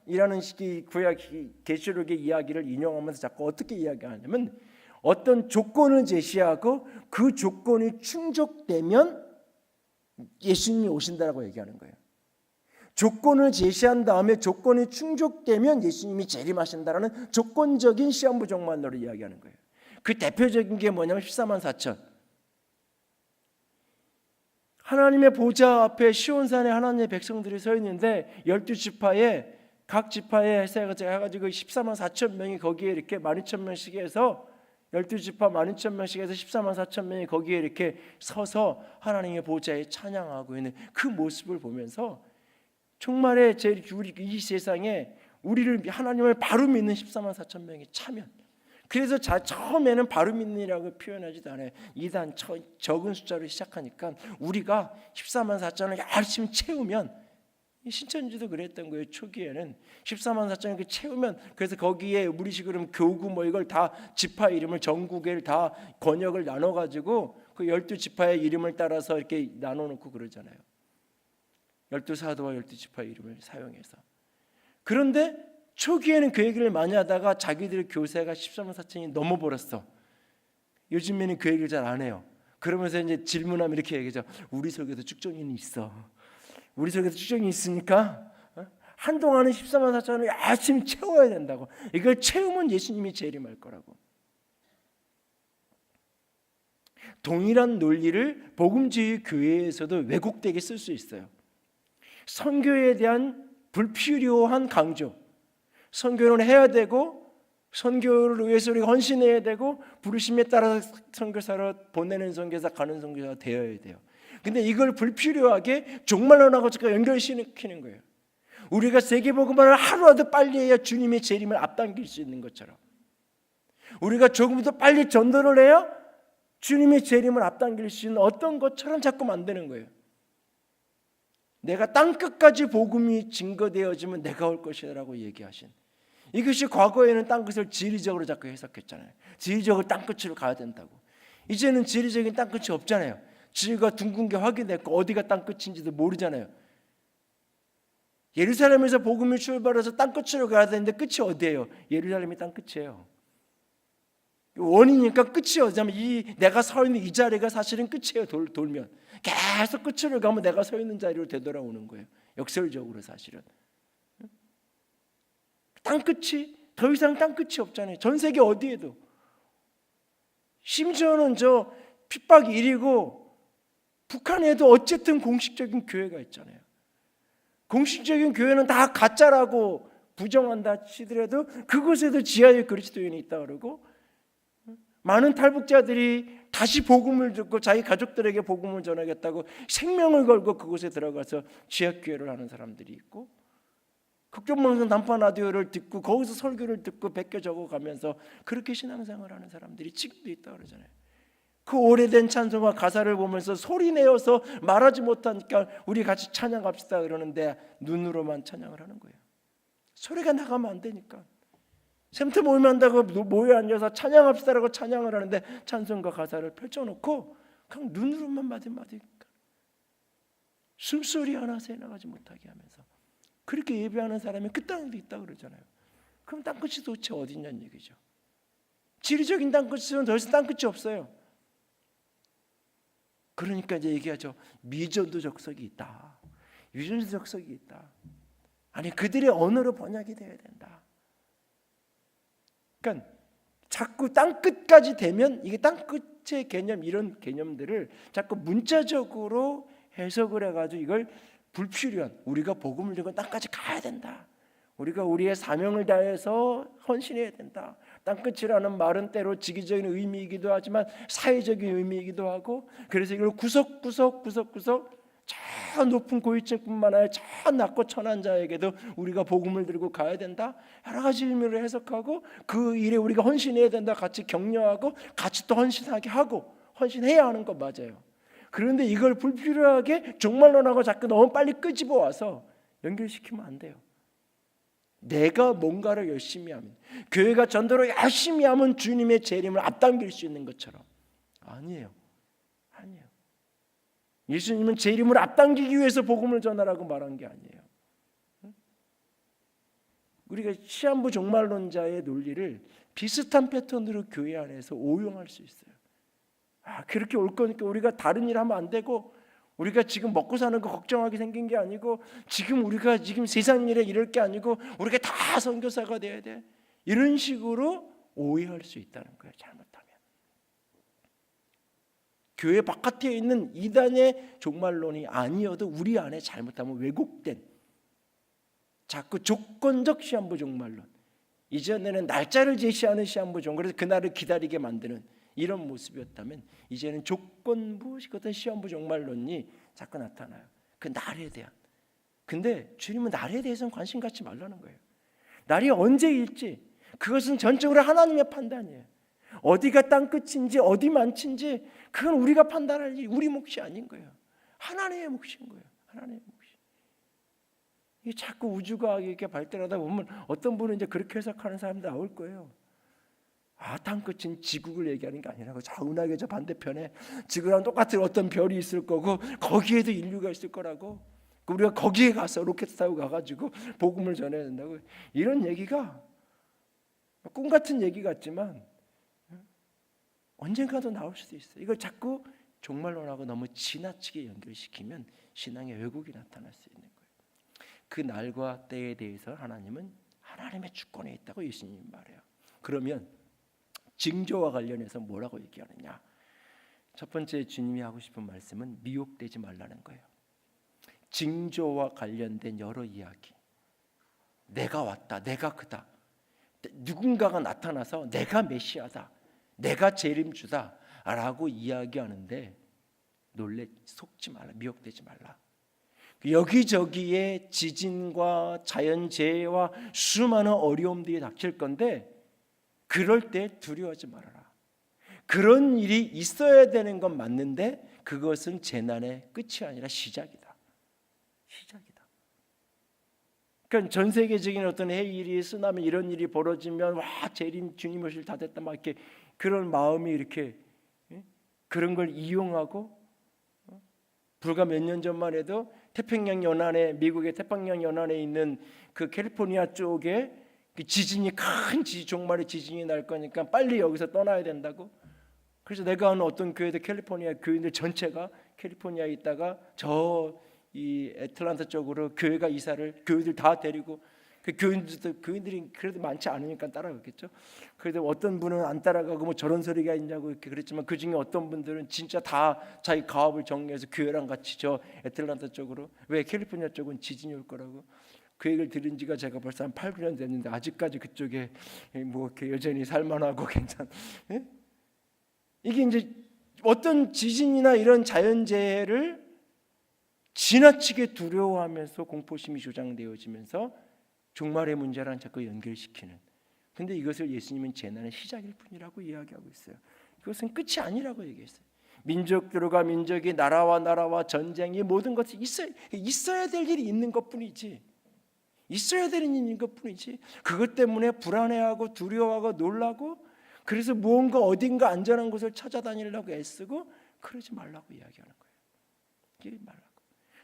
4천이라는 구약 계시록의 이야기를 인용하면서 자꾸 어떻게 이야기하냐면 어떤 조건을 제시하고 그 조건이 충족되면 예수님이 오신다라고 얘기하는 거예요. 조건을 제시한 다음에 조건이 충족되면 예수님이 재림하신다라는 조건적인 시한부 종말론을 이야기하는 거예요. 그 대표적인 게 뭐냐면 14만 4천. 하나님의 보좌 앞에 시온산에 하나님의 백성들이 서 있는데 12지파에 각 지파에 해가지고 14만 4천 명이 거기에 이렇게 12,000명씩 해서 12지파 12,000명씩 해서 14만 4천 명이 거기에 이렇게 서서 하나님의 보좌에 찬양하고 있는 그 모습을 보면서 정말에 우리 이 세상에 우리를 하나님을 바로 믿는 14만 4천 명이 차면, 그래서 처음에는 바로 믿는이라고 표현하지도 않아요. 이단 적은 숫자로 시작하니까 우리가 14만 4천을 열심히 채우면, 신천지도 그랬던 거예요. 초기에는 14만 4천을 채우면, 그래서 거기에 우리식으로 교구 이걸 다 지파 이름을 전국에 다 권역을 나눠가지고 그 12지파의 이름을 따라서 이렇게 나눠놓고 그러잖아요. 12사도와 12지파 이름을 사용해서. 그런데 초기에는 그 얘기를 많이 하다가 자기들 교세가 14만 4천이 넘어버렸어. 요즘에는 그 얘기를 잘 안 해요. 그러면서 이제 질문하면 이렇게 얘기하죠. 우리 속에도 축종인이 있어. 우리 속에도 축종이 있으니까 한동안은 14만 4천을 열심히 채워야 된다고. 이걸 채우면 예수님이 재림할 거라고. 동일한 논리를 복음주의 교회에서도 왜곡되게 쓸 수 있어요. 선교에 대한 불필요한 강조, 선교는 해야 되고 선교를 위해서 우리가 헌신해야 되고 부르심에 따라서 선교사로 보내는 선교사 가는 선교사가 되어야 돼요. 근데 이걸 불필요하게 종말론하고 연결시키는 거예요. 우리가 세계복음화를 하루라도 빨리 해야 주님의 재림을 앞당길 수 있는 것처럼, 우리가 조금 더 빨리 전도를 해야 주님의 재림을 앞당길 수 있는 어떤 것처럼 자꾸 만드는 거예요. 내가 땅끝까지 복음이 증거되어지면 내가 올 것이라고 얘기하신, 이것이 과거에는 땅끝을 지리적으로 자꾸 해석했잖아요. 지리적으로 땅끝으로 가야 된다고. 이제는 지리적인 땅끝이 없잖아요. 지리가 둥근 게 확인됐고 어디가 땅끝인지도 모르잖아요. 예루살렘에서 복음이 출발해서 땅끝으로 가야 되는데 끝이 어디예요? 예루살렘이 땅끝이에요. 원이니까 끝이 어디냐면 내가 서 있는 이 자리가 사실은 끝이에요. 돌면 계속 끝으로 가면 내가 서 있는 자리로 되돌아오는 거예요. 역설적으로 사실은 땅끝이 더 이상 땅끝이 없잖아요. 전 세계 어디에도. 심지어는 저 핍박 1위고 북한에도 어쨌든 공식적인 교회가 있잖아요. 공식적인 교회는 다 가짜라고 부정한다 치더라도 그곳에도 지하에 그리스도인이 있다 그러고 많은 탈북자들이 다시 복음을 듣고 자기 가족들에게 복음을 전하겠다고 생명을 걸고 그곳에 들어가서 지역교회를 하는 사람들이 있고, 국정방송 단파 라디오를 듣고 거기서 설교를 듣고 베껴 적어가면서 그렇게 신앙생활을 하는 사람들이 지금도 있다고 그러잖아요. 그 오래된 찬송과 가사를 보면서 소리 내어서 말하지 못하니까 우리 같이 찬양합시다 그러는데 눈으로만 찬양을 하는 거예요. 소리가 나가면 안 되니까. 샘터 모임한다고 모여 앉아서 찬양합시다라고 찬양을 하는데 찬송과 가사를 펼쳐놓고 그냥 눈으로만 마디마디 숨소리 하나 새나가지 못하게 하면서 그렇게 예배하는 사람이 그 땅에도 있다고 그러잖아요. 그럼 땅끝이 도대체 어디 있냐는 얘기죠. 지리적인 땅끝은 더 이상 땅끝이 없어요. 그러니까 이제 얘기하죠. 미전도 적석이 있다. 유전도 적석이 있다. 아니 그들의 언어로 번역이 돼야 된다. 그러니까 자꾸 땅끝까지 되면 이게 땅끝의 개념 이런 개념들을 자꾸 문자적으로 해석을 해가지고 이걸 불필요한 우리가 복음을 들고 땅까지 가야 된다. 우리가 우리의 사명을 다해서 헌신해야 된다. 땅끝이라는 말은 때로 직위적인 의미이기도 하지만 사회적인 의미이기도 하고 그래서 이걸 구석구석 저 높은 고위층뿐만 아니라 저 낮고 천한 자에게도 우리가 복음을 들고 가야 된다. 여러 가지 의미로 해석하고 그 일에 우리가 헌신해야 된다. 같이 격려하고 같이 또 헌신하게 하고 헌신해야 하는 거 맞아요. 그런데 이걸 불필요하게 종말론하고 자꾸 너무 빨리 끄집어 와서 연결시키면 안 돼요. 내가 뭔가를 열심히 하면 교회가 전도를 열심히 하면 주님의 재림을 앞당길 수 있는 것처럼 아니에요. 예수님은 재림을 앞당기기 위해서 복음을 전하라고 말한 게 아니에요. 우리가 시한부 종말론자의 논리를 비슷한 패턴으로 교회 안에서 오용할 수 있어요. 그렇게 올 거니까 우리가 다른 일 하면 안 되고 우리가 지금 먹고 사는 거 걱정하게 생긴 게 아니고 지금 우리가 지금 세상 일에 이럴 게 아니고 우리가 다 선교사가 돼야 돼. 이런 식으로 오해할 수 있다는 거예요. 잘못하면. 교회 바깥에 있는 이단의 종말론이 아니어도 우리 안에 잘못하면 왜곡된 자꾸 조건적 시한부 종말론, 이전에는 날짜를 제시하는 시한부 종말, 그래서 그날을 기다리게 만드는 이런 모습이었다면 이제는 조건부 시한부 종말론이 자꾸 나타나요. 그 날에 대한. 근데 주님은 날에 대해서는 관심 갖지 말라는 거예요. 날이 언제일지 그것은 전적으로 하나님의 판단이에요. 어디가 땅끝인지 어디 만친지 그건 우리가 판단할 일이 우리 몫이 아닌 거예요. 하나님의 몫인 거예요. 하나님의 몫이. 이게 자꾸 우주과학이 이렇게 발달하다 보면 어떤 분은 이제 그렇게 해석하는 사람도 나올 거예요. 땅끝은 지구를 얘기하는 게 아니라고. 저 은하계 저 반대편에 지구랑 똑같은 어떤 별이 있을 거고 거기에도 인류가 있을 거라고. 우리가 거기에 가서 로켓 타고 가가지고 복음을 전해야 된다고. 이런 얘기가 꿈 같은 얘기 같지만 언젠가도 나올 수도 있어요. 이걸 자꾸 종말론하고 너무 지나치게 연결시키면 신앙의 왜곡이 나타날 수 있는 거예요. 그 날과 때에 대해서 하나님은 하나님의 주권에 있다고 예수님이 말해요. 그러면 징조와 관련해서 뭐라고 얘기하느냐? 첫 번째 주님이 하고 싶은 말씀은 미혹되지 말라는 거예요. 징조와 관련된 여러 이야기. 내가 왔다. 내가 그다. 누군가가 나타나서 내가 메시아다. 내가 재림주다 라고 이야기하는데 속지 말라. 미혹되지 말라. 여기저기에 지진과 자연재해와 수많은 어려움들이 닥칠 건데 그럴 때 두려워하지 말아라. 그런 일이 있어야 되는 건 맞는데 그것은 재난의 끝이 아니라 시작이다. 그러니까 전 세계적인 어떤 해일이 쓰나미 이런 일이 벌어지면 재림 주님 오실 다 됐다 막 이렇게 그런 마음이 이렇게 그런 걸 이용하고 불과 몇 년 전만 해도 태평양 연안에 미국의 태평양 연안에 있는 그 캘리포니아 쪽에 그 지진이 종말의 지진이 날 거니까 빨리 여기서 떠나야 된다고. 그래서 내가 아는 어떤 교회도 캘리포니아 교인들 전체가 캘리포니아에 있다가 이 애틀란타 쪽으로 교회가 이사를 교회들 다 데리고 그 교인들이 그래도 많지 않으니까 따라갔겠죠. 그래도 어떤 분은 안 따라가고 뭐 저런 소리가 있냐고 이렇게 그랬지만 그 중에 어떤 분들은 진짜 다 자기 가업을 정리해서 교회랑 같이 저 애틀란타 쪽으로. 왜? 캘리포니아 쪽은 지진이 올 거라고. 그 얘기를 들은 지가 제가 벌써 한 8, 9년 됐는데 아직까지 그쪽에 뭐 이렇게 여전히 살만하고 괜찮. 예? 이게 이제 어떤 지진이나 이런 자연재해를 지나치게 두려워하면서 공포심이 조장되어지면서 종말의 문제랑 자꾸 연결시키는. 근데 이것을 예수님은 재난의 시작일 뿐이라고 이야기하고 있어요. 그것은 끝이 아니라고 얘기했어요. 민족들과 민족이, 나라와 나라와 전쟁이, 모든 것이 있어야 될 일이 있는 것뿐이지, 있어야 될 일이 있는 것뿐이지, 그것 때문에 불안해하고 두려워하고 놀라고, 그래서 무언가 어딘가 안전한 곳을 찾아다니려고 애쓰고 그러지 말라고 이야기하는 거예요. 이게 말라고.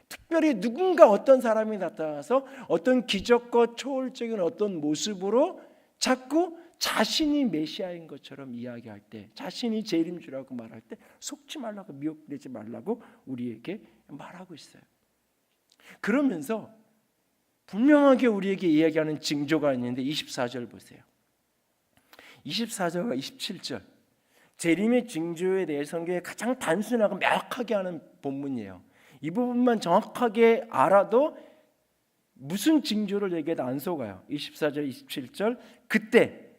특별히 누군가 어떤 사람이 나타나서 어떤 기적과 초월적인 어떤 모습으로 자꾸 자신이 메시아인 것처럼 이야기할 때, 자신이 재림주라고 말할 때 속지 말라고, 미혹되지 말라고 우리에게 말하고 있어요. 그러면서 분명하게 우리에게 이야기하는 징조가 있는데 24절 보세요. 24절과 27절, 재림의 징조에 대해 성경에 가장 단순하고 명확하게 하는 본문이에요. 이 부분만 정확하게 알아도 무슨 징조를 얘기해도 안 속아요. 24절 27절, 그때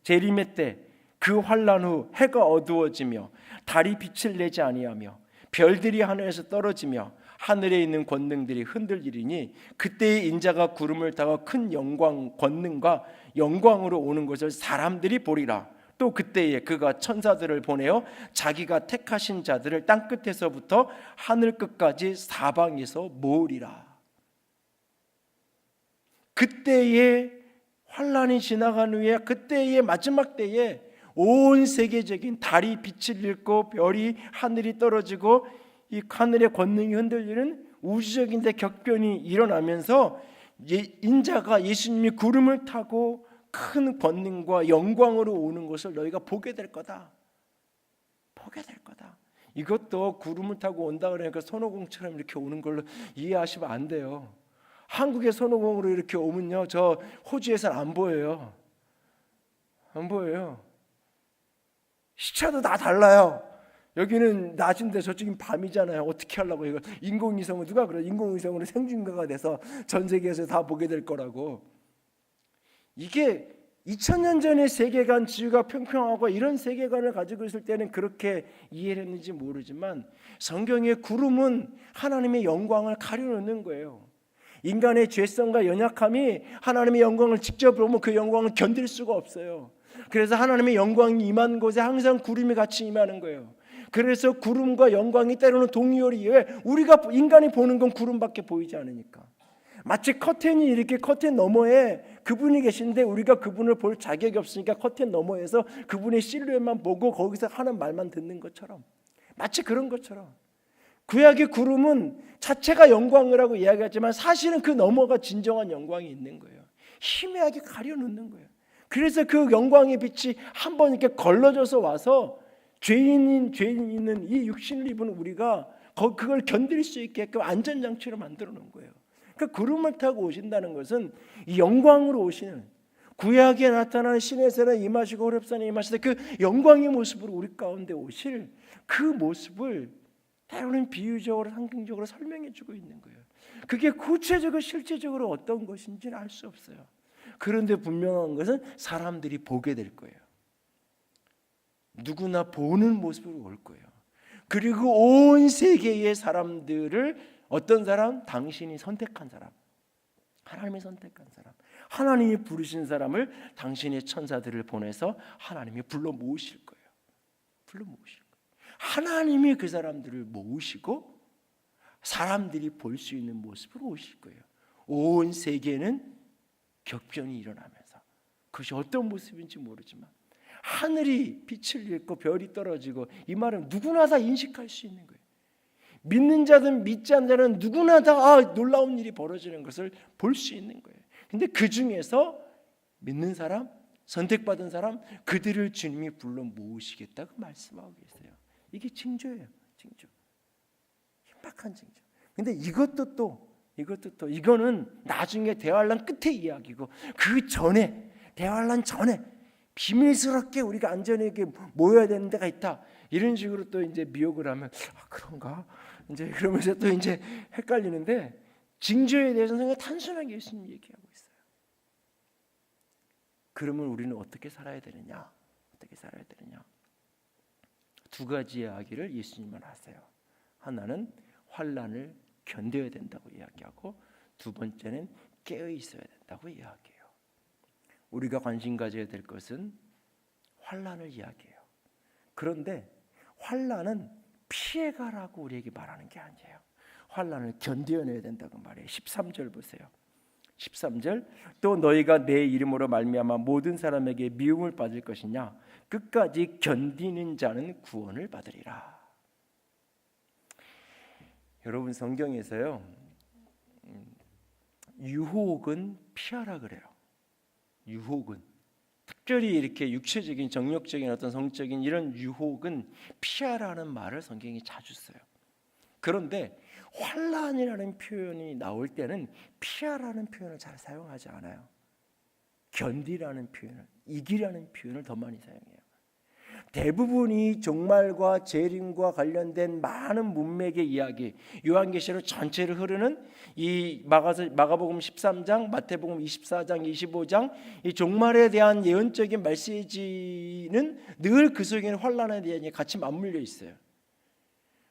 재림의 때 그 환난 후 해가 어두워지며 달이 빛을 내지 아니하며 별들이 하늘에서 떨어지며 하늘에 있는 권능들이 흔들리리니 그때의 인자가 구름을 타고 큰 영광, 권능과 영광으로 오는 것을 사람들이 보리라. 또 그때에 그가 천사들을 보내어 자기가 택하신 자들을 땅끝에서부터 하늘 끝까지 사방에서 모으리라. 그때의 환란이 지나간 후에, 그때의 마지막 때에 온 세계적인 달이 빛을 잃고 별이 하늘이 떨어지고 이 하늘의 권능이 흔들리는 우주적인 격변이 일어나면서 인자가, 예수님이 구름을 타고 큰 권능과 영광으로 오는 것을 너희가 보게 될 거다. 보게 될 거다. 이것도 구름을 타고 온다 그러니까 손오공처럼 이렇게 오는 걸로 이해하시면 안 돼요. 한국의 손오공으로 이렇게 오면요, 저 호주에서는 안 보여요. 안 보여요. 시차도 다 달라요. 여기는 낮인데 저쪽은 밤이잖아요. 어떻게 하려고. 이거 인공위성은 누가 그래? 인공위성으로 생중계가 돼서 전 세계에서 다 보게 될 거라고. 이게 2000년 전의 세계관, 지구가 평평하고 이런 세계관을 가지고 있을 때는 그렇게 이해를 했는지 모르지만 성경의 구름은 하나님의 영광을 가려놓는 거예요. 인간의 죄성과 연약함이 하나님의 영광을 직접 보면 그 영광을 견딜 수가 없어요. 그래서 하나님의 영광이 임한 곳에 항상 구름이 같이 임하는 거예요. 그래서 구름과 영광이 때로는 동의어리 이해, 우리가 인간이 보는 건 구름밖에 보이지 않으니까. 마치 커튼이 이렇게 커튼 너머에 그분이 계신데 우리가 그분을 볼 자격이 없으니까 커튼 너머에서 그분의 실루엣만 보고 거기서 하는 말만 듣는 것처럼, 마치 그런 것처럼 구약의 구름은 자체가 영광을 하고 이야기하지만 사실은 그 너머가 진정한 영광이 있는 거예요. 희미하게 가려놓는 거예요. 그래서 그 영광의 빛이 한번 이렇게 걸러져서 와서 죄인 있는 이 육신을 입은 우리가 그걸 견딜 수 있게끔 안전장치로 만들어 놓은 거예요. 그러니까 구름을 타고 오신다는 것은 이 영광으로 오시는, 구약에 나타나는 시내산에 임하시고 호렙산에 임하시되 그 영광의 모습으로 우리 가운데 오실 그 모습을 때로는 비유적으로, 상징적으로 설명해 주고 있는 거예요. 그게 구체적으로 실제적으로 어떤 것인지는 알 수 없어요. 그런데 분명한 것은 사람들이 보게 될 거예요. 누구나 보는 모습으로 올 거예요. 그리고 온 세계의 사람들을, 어떤 사람? 당신이 선택한 사람, 하나님이 선택한 사람, 하나님이 부르신 사람을 당신의 천사들을 보내서 하나님이 불러 모으실 거예요. 불러 모으실 거예요. 하나님이 그 사람들을 모으시고 사람들이 볼 수 있는 모습으로 오실 거예요. 온 세계는 격변이 일어나면서, 그것이 어떤 모습인지 모르지만 하늘이 빛을 잃고 별이 떨어지고, 이 말은 누구나 다 인식할 수 있는 거예요. 믿는 자든 믿지 않는 자는 누구나 다 놀라운 일이 벌어지는 것을 볼 수 있는 거예요. 근데 그 중에서 믿는 사람, 선택받은 사람, 그들을 주님이 불러 모으시겠다고 말씀하고 계세요. 이게 징조예요. 징조. 신박한 징조. 근데 이거는 나중에 대환란 끝의 이야기고, 그 전에, 대환란 전에 비밀스럽게 우리가 안전하게 모여야 되는 데가 있다. 이런 식으로 또 이제 미혹을 하면 그런가? 이제 그러면서 또 이제 헷갈리는데, 징조에 대해서는 그냥 단순하게 예수님이 얘기하고 있어요. 그러면 우리는 어떻게 살아야 되느냐? 어떻게 살아야 되느냐? 두 가지 이야기를 예수님은 하세요. 하나는 환난을 견뎌야 된다고 이야기하고, 두 번째는 깨어 있어야 된다고 이야기해요. 우리가 관심 가져야 될 것은 환난을 이야기해요. 그런데 환난은 피해가라고 우리에게 말하는 게 아니에요. 환난을 견뎌내야 된다고 말해요. 13절 보세요. 13절, 또 너희가 내 이름으로 말미암아 모든 사람에게 미움을 받을 것이냐, 끝까지 견디는 자는 구원을 받으리라. 여러분, 성경에서요, 유혹은 피하라 그래요. 유혹은, 특별히 이렇게 육체적인, 정욕적인, 어떤 성적인 이런 유혹은 피하라는 말을 성경이 자주 써요. 그런데 환난이라는 표현이 나올 때는 피하라는 표현을 잘 사용하지 않아요. 견디라는 표현을, 이기라는 표현을 더 많이 사용해요. 대부분이 종말과 재림과 관련된 많은 문맥의 이야기, 요한계시록 전체를 흐르는 이 마가복음 13장, 마태복음 24장, 25장, 이 종말에 대한 예언적인 메시지는 늘 그 속에는 환난에 대한 같이 맞물려 있어요.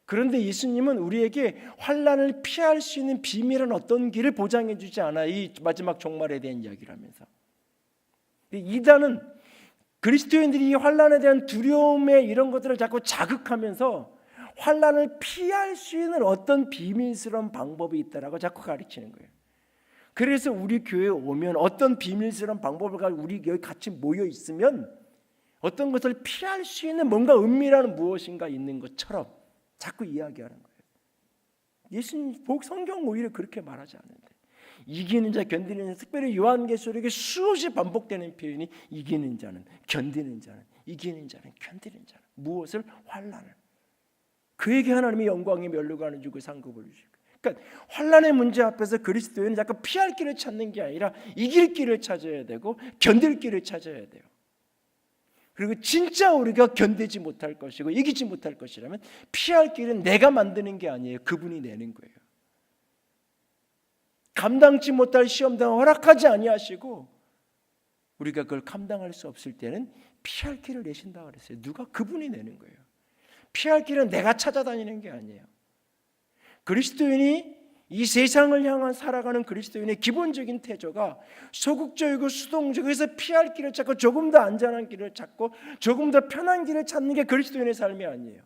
그런데 예수님은 우리에게 환난을 피할 수 있는 비밀은 어떤 길을 보장해 주지 않아요. 이 마지막 종말에 대한 이야기를 하면서. 이단은 그리스도인들이 이 환난에 대한 두려움에 이런 것들을 자꾸 자극하면서 환난을 피할 수 있는 어떤 비밀스러운 방법이 있다라고 자꾸 가르치는 거예요. 그래서 우리 교회에 오면 어떤 비밀스러운 방법을 가지고 우리 여기 같이 모여 있으면 어떤 것을 피할 수 있는 뭔가 은밀한 무엇인가 있는 것처럼 자꾸 이야기하는 거예요. 예수님 성경 오히려 그렇게 말하지 않는데, 이기는 자, 견디는 자, 특별히 요한계시록에 수없이 반복되는 표현이 이기는 자는, 견디는 자는, 이기는 자는, 견디는 자는, 무엇을? 환난을. 그에게 하나님의 영광이 면류관을 주고 상급을 주시고. 그러니까 환난의 문제 앞에서 그리스도인은 자꾸 피할 길을 찾는 게 아니라 이길 길을 찾아야 되고 견딜 길을 찾아야 돼요. 그리고 진짜 우리가 견디지 못할 것이고 이기지 못할 것이라면 피할 길은 내가 만드는 게 아니에요. 그분이 내는 거예요. 감당치 못할 시험당을 허락하지 아니하시고 우리가 그걸 감당할 수 없을 때는 피할 길을 내신다고 그랬어요. 누가? 그분이 내는 거예요. 피할 길은 내가 찾아다니는 게 아니에요. 그리스도인이 이 세상을 향한 살아가는 그리스도인의 기본적인 태도가 소극적이고 수동적에서 피할 길을 찾고 조금 더 안전한 길을 찾고 조금 더 편한 길을 찾는 게 그리스도인의 삶이 아니에요.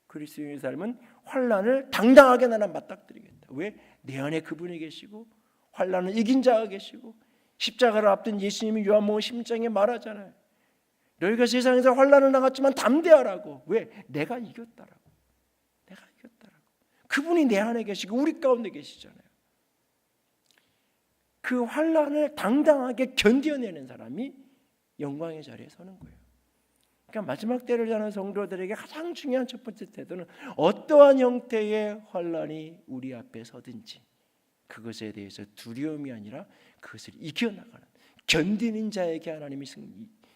그리스도인의 삶은 환난을 당당하게 나는 맞닥뜨리겠다. 왜? 내 안에 그분이 계시고 환난을 이긴 자가 계시고 십자가를 앞둔 예수님이 요한복음 16장에 말하잖아요. 너희가 세상에서 환난을 당했지만 담대하라고. 왜? 내가 이겼다라고. 내가 이겼다라고. 그분이 내 안에 계시고 우리 가운데 계시잖아요. 그 환난을 당당하게 견뎌내는 사람이 영광의 자리에 서는 거예요. 그러니까 마지막 때를 사는 성도들에게 가장 중요한 첫 번째 태도는 어떠한 형태의 환난이 우리 앞에 서든지 그것에 대해서 두려움이 아니라 그것을 이겨나가는, 견디는 자에게 하나님이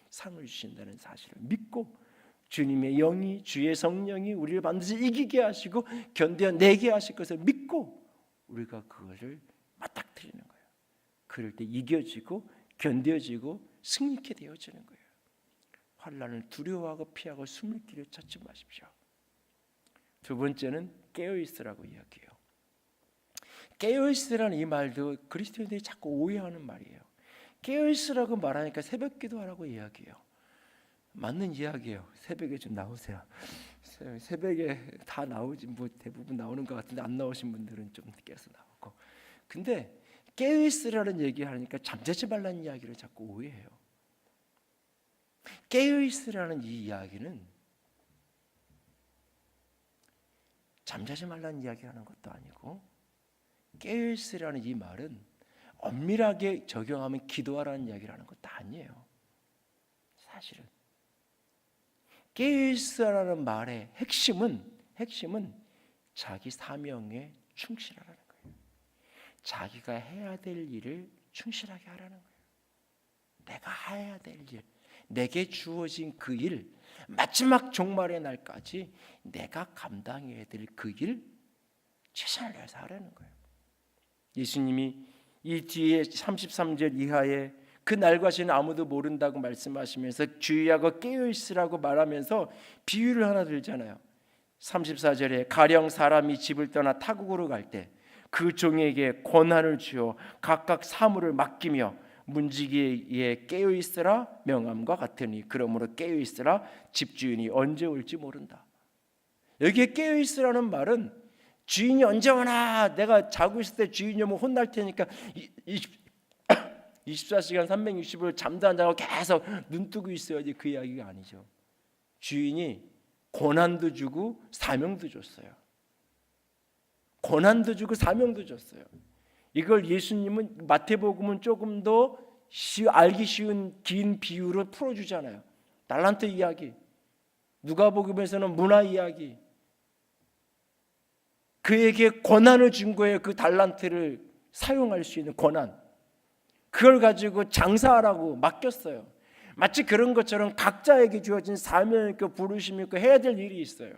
상을 주신다는 사실을 믿고 주님의 영이, 주의 성령이 우리를 반드시 이기게 하시고 견뎌내게 하실 것을 믿고 우리가 그것을 맞닥뜨리는 거예요. 그럴 때 이겨지고 견뎌지고 승리케 되어지는 거예요. 환난을 두려워하고 피하고 숨을 길을 찾지 마십시오. 두 번째는 깨어있으라고 이야기해요. 깨어있으라는 이 말도 그리스도인들이 자꾸 오해하는 말이에요. 깨어있으라고 말하니까 새벽 기도하라고 이야기해요. 맞는 이야기예요. 새벽에 좀 나오세요. 새벽에 다 나오지 뭐 대부분 나오는 것 같은데 안 나오신 분들은 좀 깨서 나오고. 근데 깨어있으라는 얘기하니까 잠자지 말라는 이야기를 자꾸 오해해요. 깨어있으라는 이 이야기는 잠자지 말라는 이야기하는 것도 아니고 깨어있으라는 이 말은 엄밀하게 적용하면 기도하라는 이야기를 하는 것도 아니에요. 사실은 깨어있으라는 말의 핵심은 자기 사명에 충실하라는 거예요. 자기가 해야 될 일을 충실하게 하라는 거예요. 내가 해야 될 일, 내게 주어진 그 일, 마지막 종말의 날까지 내가 감당해야 될 그 일 최선을 다해서 하라는 거예요. 예수님이 이 뒤에 33절 이하에 그 날과 시는 아무도 모른다고 말씀하시면서 주의하고 깨어있으라고 말하면서 비유를 하나 들잖아요. 34절에 가령 사람이 집을 떠나 타국으로 갈 때 그 종에게 권한을 주어 각각 사물을 맡기며 문지기에 깨어있으라 명함과 같으니 그러므로 깨어있으라 집주인이 언제 올지 모른다. 여기에 깨어있으라는 말은 주인이 언제 오나, 내가 자고 있을 때 주인이 오면 혼날 테니까 24시간 360일 잠도 안 자고 계속 눈 뜨고 있어야지, 그 이야기가 아니죠. 주인이 권한도 주고 사명도 줬어요. 권한도 주고 사명도 줬어요. 이걸 예수님은 마태복음은 조금 더 알기 쉬운 긴 비유로 풀어주잖아요. 달란트 이야기, 누가복음에서는 문화 이야기. 그에게 권한을 준 거예요. 그 달란트를 사용할 수 있는 권한, 그걸 가지고 장사하라고 맡겼어요. 마치 그런 것처럼 각자에게 주어진 사명이 있고 부르심이 있고 해야 될 일이 있어요.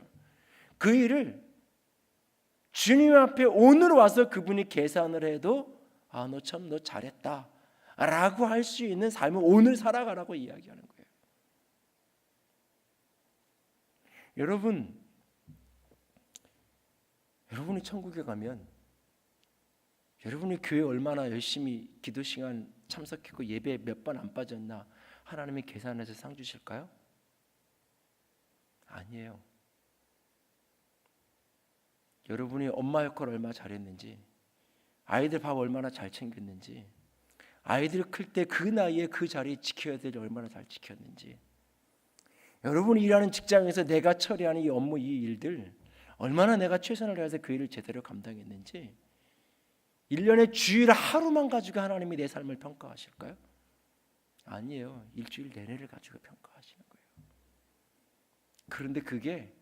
그 일을 주님 앞에 오늘 와서 그분이 계산을 해도 너 참 너 잘했다 라고 할 수 있는 삶을 오늘 살아가라고 이야기하는 거예요. 여러분이 천국에 가면 여러분이 교회 얼마나 열심히 기도 시간 참석했고 예배 몇 번 안 빠졌나 하나님이 계산해서 상 주실까요? 아니에요. 여러분이 엄마 역할 얼마나 잘했는지, 아이들 밥 얼마나 잘 챙겼는지, 아이들 클 때 그 나이에 그 자리 지켜야 될 얼마나 잘 지켰는지, 여러분이 일하는 직장에서 내가 처리하는 이 업무, 이 일들 얼마나 내가 최선을 다해서 그 일을 제대로 감당했는지, 1년에 주일 하루만 가지고 하나님이 내 삶을 평가하실까요? 아니에요. 일주일 내내를 가지고 평가하시는 거예요. 그런데 그게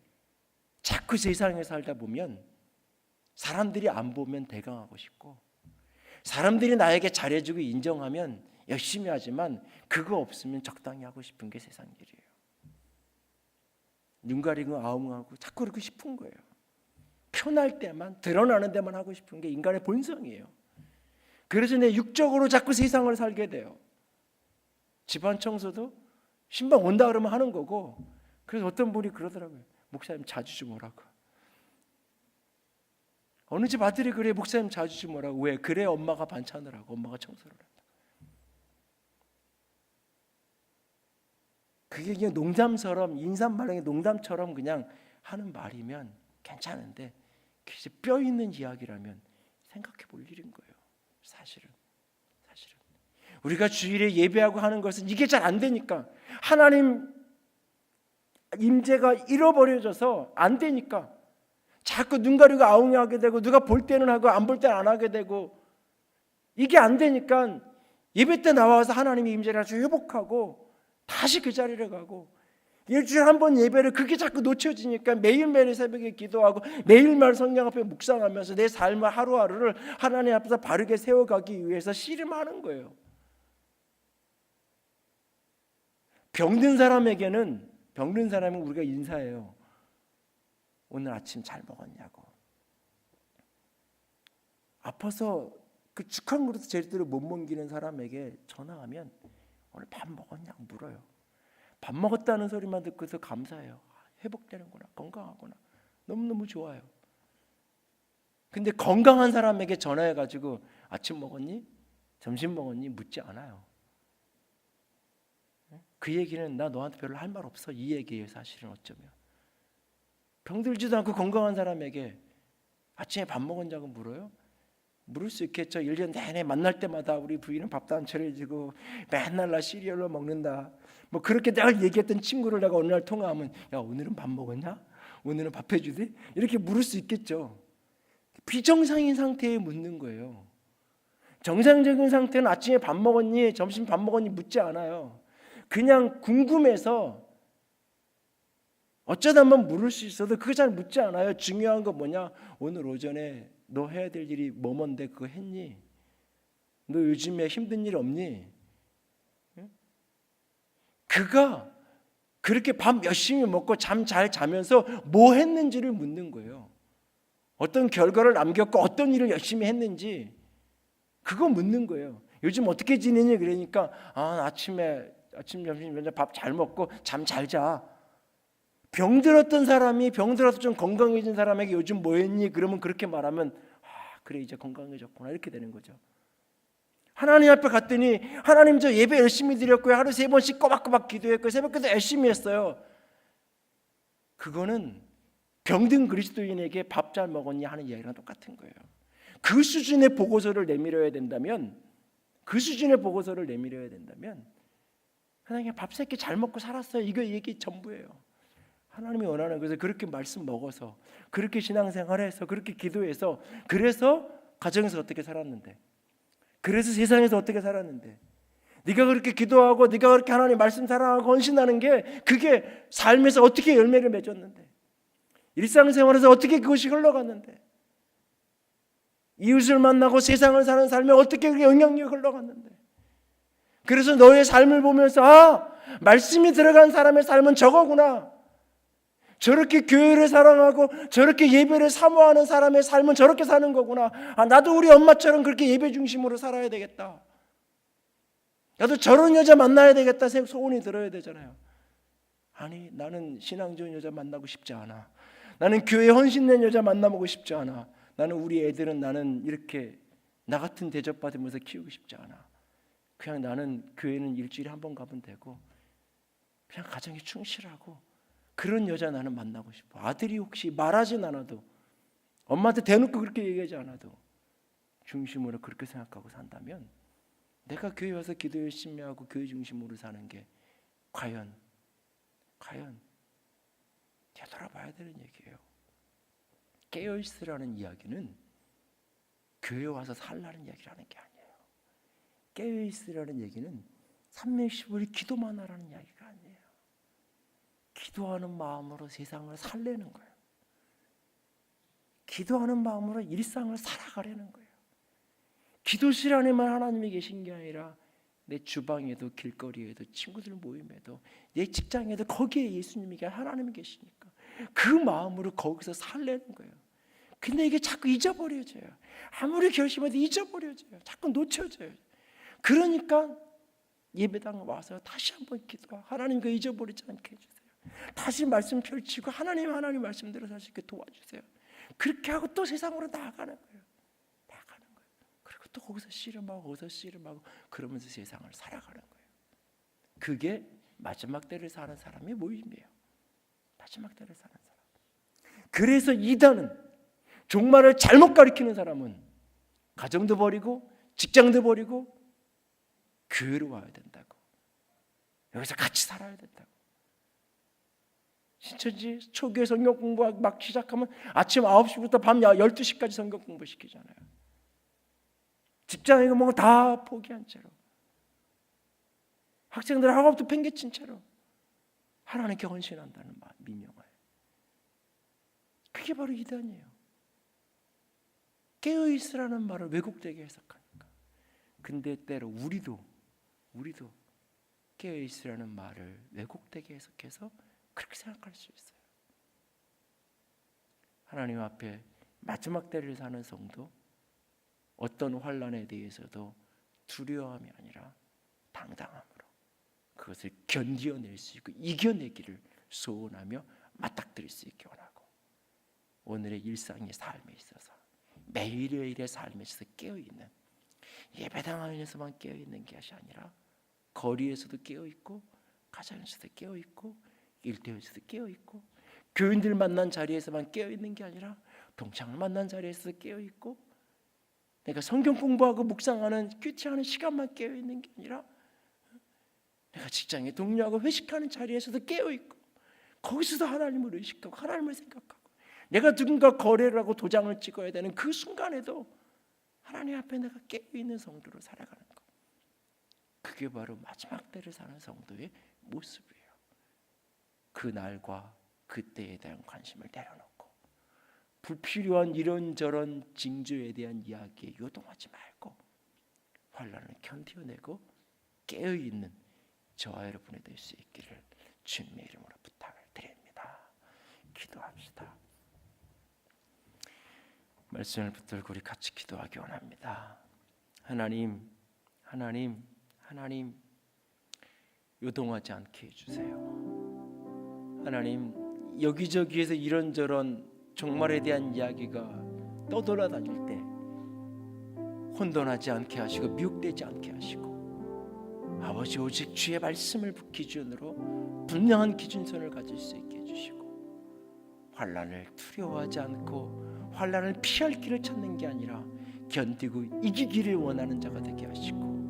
자꾸 세상에 살다 보면 사람들이 안 보면 대강하고 싶고, 사람들이 나에게 잘해주고 인정하면 열심히 하지만 그거 없으면 적당히 하고 싶은 게 세상 일이에요. 눈 가리고 아웅하고 자꾸 그러고 싶은 거예요. 편할 때만, 드러나는 데만 하고 싶은 게 인간의 본성이에요. 그래서 내 육적으로 자꾸 세상을 살게 돼요. 집안 청소도 신방 온다 그러면 하는 거고, 그래서 어떤 분이 그러더라고요. 목사님 자주 좀 오라고. 어느 집 아들이 그래, 목사님 자주 좀 오라고. 왜? 그래 엄마가 반찬을 하고 엄마가 청소를 한다. 그게 그냥 농담처럼, 인사말하기 농담처럼 그냥 하는 말이면 괜찮은데, 그게 뼈 있는 이야기라면 생각해 볼 일인 거예요. 사실은 우리가 주일에 예배하고 하는 것은 이게 잘 안 되니까, 하나님 임재가 잃어버려져서 안 되니까 자꾸 눈 가리고 아웅하게 되고, 누가 볼 때는 하고 안 볼 때는 안 하게 되고, 이게 안 되니까 예배 때 나와서 하나님의 임재를 아주 회복하고 다시 그 자리를 가고, 일주일에 한 번 예배를 그게 자꾸 놓쳐지니까 매일매일 새벽에 기도하고 매일매일 성경 앞에 묵상하면서 내 삶을 하루하루를 하나님 앞에서 바르게 세워가기 위해서 씨름하는 거예요. 병든 사람은 우리가 인사해요. 오늘 아침 잘 먹었냐고. 아파서 그 죽한 그릇 제대로 못 먹이는 사람에게 전화하면 오늘 밥 먹었냐고 물어요. 밥 먹었다는 소리만 듣고서 감사해요. 회복되는구나, 건강하구나, 너무너무 좋아요. 근데 건강한 사람에게 전화해가지고 아침 먹었니? 점심 먹었니? 묻지 않아요. 그 얘기는 나 너한테 별로 할 말 없어, 이 얘기예요. 사실은 어쩌면 병들지도 않고 건강한 사람에게 아침에 밥 먹었냐고 물어요? 물을 수 있겠죠. 1년 내내 만날 때마다 우리 부인은 밥도 안 차려주고 맨날 나 시리얼로 먹는다, 뭐 그렇게 내가 얘기했던 친구를 내가 어느 날 통화하면, 야 오늘은 밥 먹었냐? 오늘은 밥 해주지? 이렇게 물을 수 있겠죠. 비정상인 상태에 묻는 거예요. 정상적인 상태는 아침에 밥 먹었니? 점심 밥 먹었니? 묻지 않아요. 그냥 궁금해서 어쩌다 한번 물을 수 있어도 그거 잘 묻지 않아요. 중요한 거 뭐냐? 오늘 오전에 너 해야 될 일이 뭐뭔데 그거 했니? 너 요즘에 힘든 일 없니? 그가 그렇게 밥 열심히 먹고 잠 잘 자면서 뭐 했는지를 묻는 거예요. 어떤 결과를 남겼고 어떤 일을 열심히 했는지 그거 묻는 거예요. 요즘 어떻게 지내니? 그러니까 아침, 점심, 저녁 밥 잘 먹고 잠 잘 자. 병들었던 사람이 병들어서 좀 건강해진 사람에게 요즘 뭐 했니? 그러면 그렇게 말하면 그래 이제 건강해졌구나 이렇게 되는 거죠. 하나님 앞에 갔더니 하나님 저 예배 열심히 드렸고요. 하루 3번씩 꼬박꼬박 기도했고요. 새벽기도 열심히 했어요. 그거는 병든 그리스도인에게 밥 잘 먹었니 하는 이야기랑 똑같은 거예요. 그 수준의 보고서를 내밀어야 된다면 하나님 밥 3끼 잘 먹고 살았어요. 이거 얘기 전부예요. 하나님이 원하는 것을 그렇게 말씀 먹어서 그렇게 신앙생활해서 그렇게 기도해서 그래서 가정에서 어떻게 살았는데 그래서 세상에서 어떻게 살았는데 네가 그렇게 기도하고 네가 그렇게 하나님 말씀 사랑하고 헌신하는 게 그게 삶에서 어떻게 열매를 맺었는데 일상생활에서 어떻게 그것이 흘러갔는데 이웃을 만나고 세상을 사는 삶에 어떻게 그게 영향력이 흘러갔는데 그래서 너의 삶을 보면서 말씀이 들어간 사람의 삶은 저거구나. 저렇게 교회를 사랑하고 저렇게 예배를 사모하는 사람의 삶은 저렇게 사는 거구나. 나도 우리 엄마처럼 그렇게 예배 중심으로 살아야 되겠다. 나도 저런 여자 만나야 되겠다 소원이 들어야 되잖아요. 아니 나는 신앙 좋은 여자 만나고 싶지 않아. 나는 교회 헌신된 여자 만나보고 싶지 않아. 나는 우리 애들은 나는 이렇게 나 같은 대접받으면서 키우고 싶지 않아. 그냥 나는 교회는 일주일에 한 번 가면 되고 그냥 가정에 충실하고 그런 여자 나는 만나고 싶어. 아들이 혹시 말하진 않아도 엄마한테 대놓고 그렇게 얘기하지 않아도 중심으로 그렇게 생각하고 산다면 내가 교회 와서 기도 열심히 하고 교회 중심으로 사는 게 과연 되돌아봐야 되는 얘기예요. 깨어있으라는 이야기는 교회 와서 살라는 이야기라는 게 아니에요. 깨어있으라는 얘기는 365일 기도만 하라는 이야기가 아니에요. 기도하는 마음으로 세상을 살려는 거예요. 기도하는 마음으로 일상을 살아가려는 거예요. 기도실 안에만 하나님이 계신 게 아니라 내 주방에도 길거리에도 친구들 모임에도 내 직장에도 거기에 예수님이 하나님이 계시니까 그 마음으로 거기서 살려는 거예요. 근데 이게 자꾸 잊어버려져요. 아무리 결심해도 잊어버려져요. 자꾸 놓쳐져요. 그러니까 예배당 와서 다시 한번 기도하고 하나님 그 잊어버리지 않게 해주세요. 다시 말씀 펼치고 하나님 말씀대로 살 수 있게 도와주세요. 그렇게 하고 또 세상으로 나아가는 거예요. 그리고 또 거기서 씨름하고 그러면서 세상을 살아가는 거예요. 그게 마지막 때를 사는 사람의 모임이에요. 마지막 때를 사는 사람. 그래서 이단은 종말을 잘못 가리키는 사람은 가정도 버리고 직장도 버리고 교회로 와야 된다고. 여기서 같이 살아야 된다고. 신천지 초기에 성경 공부 막 시작하면 아침 9시부터 밤 12시까지 성경 공부 시키잖아요. 직장에 뭐 다 포기한 채로 학생들 학업도 팽개친 채로 하나님께 헌신한다는 민영화예요. 그게 바로 이단이에요. 깨어있으라는 말을 왜곡되게 해석하니까. 근데 때로 우리도 깨어있으라는 말을 왜곡되게 해석해서 그렇게 생각할 수 있어요. 하나님 앞에 마지막 때를 사는 성도 어떤 환난에 대해서도 두려움이 아니라 당당함으로 그것을 견디어낼 수 있고 이겨내기를 소원하며 맞닥뜨릴 수 있게 원하고 오늘의 일상의 삶에 있어서 매일의 삶에 있어서 깨어있는 예배당 안에서만 깨어있는 것이 아니라 거리에서도 깨어있고 가정에서도 깨어있고 일터에서도 깨어있고 교인들 만난 자리에서만 깨어있는 게 아니라 동창을 만난 자리에서도 깨어있고 내가 성경 공부하고 묵상하는 큐티하는 시간만 깨어있는 게 아니라 내가 직장에 동료하고 회식하는 자리에서도 깨어있고 거기서도 하나님을 의식하고 하나님을 생각하고 내가 누군가 거래를 하고 도장을 찍어야 되는 그 순간에도 하나님 앞에 내가 깨어있는 성도로 살아가는 것. 그게 바로 마지막 때를 사는 성도의 모습이에요. 그 날과 그때에 대한 관심을 내려놓고 불필요한 이런저런 징조에 대한 이야기에 요동하지 말고 환난을 견디어내고 깨어있는 저와 여러분이 될 수 있기를 주님의 이름으로 부탁을 드립니다. 기도합시다. 말씀을 붙들고 우리 같이 기도하기 원합니다. 하나님 하나님 요동하지 않게 해주세요. 하나님, 여기저기에서 이런저런 종말에 대한 이야기가 떠돌아다닐 때 혼돈하지 않게 하시고 미혹되지 않게 하시고, 아버지 오직 주의 말씀을 기준으로 분명한 기준선을 가질 수 있게 해주시고, 환난을 두려워하지 않고 환난을 피할 길을 찾는 게 아니라 견디고 이기기를 원하는 자가 되게 하시고,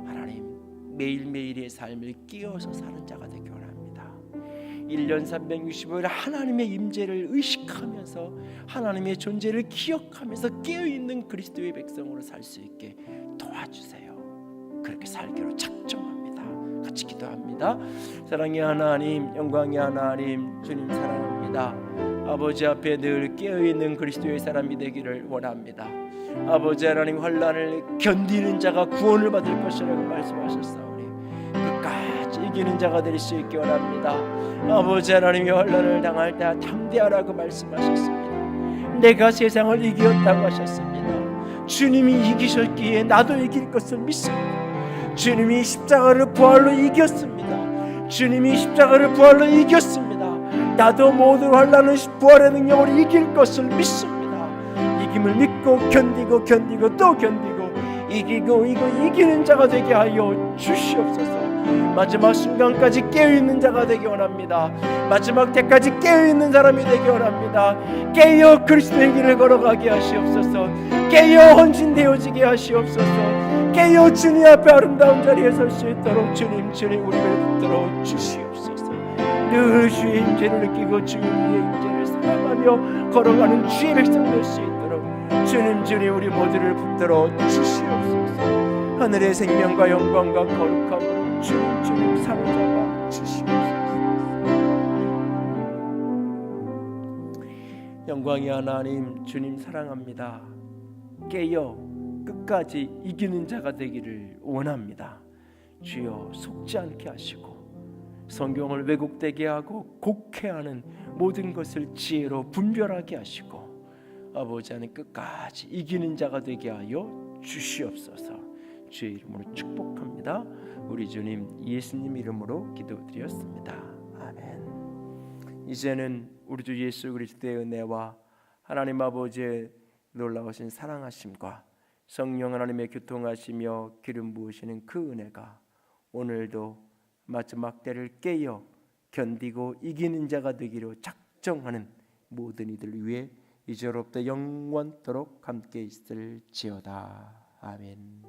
하나님 매일매일의 삶을 끼어서 사는 자가 되게 원합니다. 1년 365일 하나님의 임재를 의식하면서 하나님의 존재를 기억하면서 깨어있는 그리스도의 백성으로 살 수 있게 도와주세요. 그렇게 살기로 작정합니다. 같이 기도합니다. 사랑의 하나님, 영광의 하나님, 주님 사랑합니다. 아버지 앞에 늘 깨어있는 그리스도의 사람이 되기를 원합니다. 아버지 하나님, 환난을 견디는 자가 구원을 받을 것이라고 말씀하셨사오니 끝까지 이기는 자가 될 수 있게 원합니다. 아버지 하나님이 환난을 당할 때 담대하라고 말씀하셨습니다. 내가 세상을 이겼다고 하셨습니다. 주님이 이기셨기에 나도 이길 것을 믿습니다. 주님이 십자가를 부활로 이겼습니다. 주님이 십자가를 부활로 이겼습니다. 나도 모든 환난을 부활의 능력으로 이길 것을 믿습니다. 이김을 믿고 견디고 또 견디고 이기고 이기는 자가 되게 하여 주시옵소서. 마지막 순간까지 깨어있는 자가 되기 원합니다. 마지막 때까지 깨어있는 사람이 되기 원합니다. 깨어 그리스도의 길을 걸어가게 하시옵소서. 깨어 헌신되어지게 하시옵소서. 깨어 주님 앞에 아름다운 자리에 설 수 있도록 주님 우리를 붙들어 주시옵소서. 늘 주의 임재를 느끼고 주의 임재를 사랑하며 걸어가는 주의 백성 될 수 있도록 주님 우리 모두를 붙들어 주시옵소서. 하늘의 생명과 영광과 거룩함으로 주님 사로잡아 주시옵소서. 영광의 하나님, 주님 사랑합니다. 깨어 끝까지 이기는 자가 되기를 원합니다. 주여 속지 않게 하시고 성경을 왜곡되게 하고 곡해하는 모든 것을 지혜로 분별하게 하시고, 아버지 하나님 끝까지 이기는 자가 되게 하여 주시옵소서. 주의 이름으로 축복합니다. 우리 주님 예수님 이름으로 기도드렸습니다. 아멘. 이제는 우리 주 예수 그리스도의 은혜와 하나님 아버지의 놀라우신 사랑하심과 성령 하나님의 교통하시며 기름 부으시는 그 은혜가 오늘도 마지막 때를 깨어 견디고 이기는 자가 되기로 작정하는 모든 이들 위해 이제로부터 영원토록 함께 있을지어다. 아멘.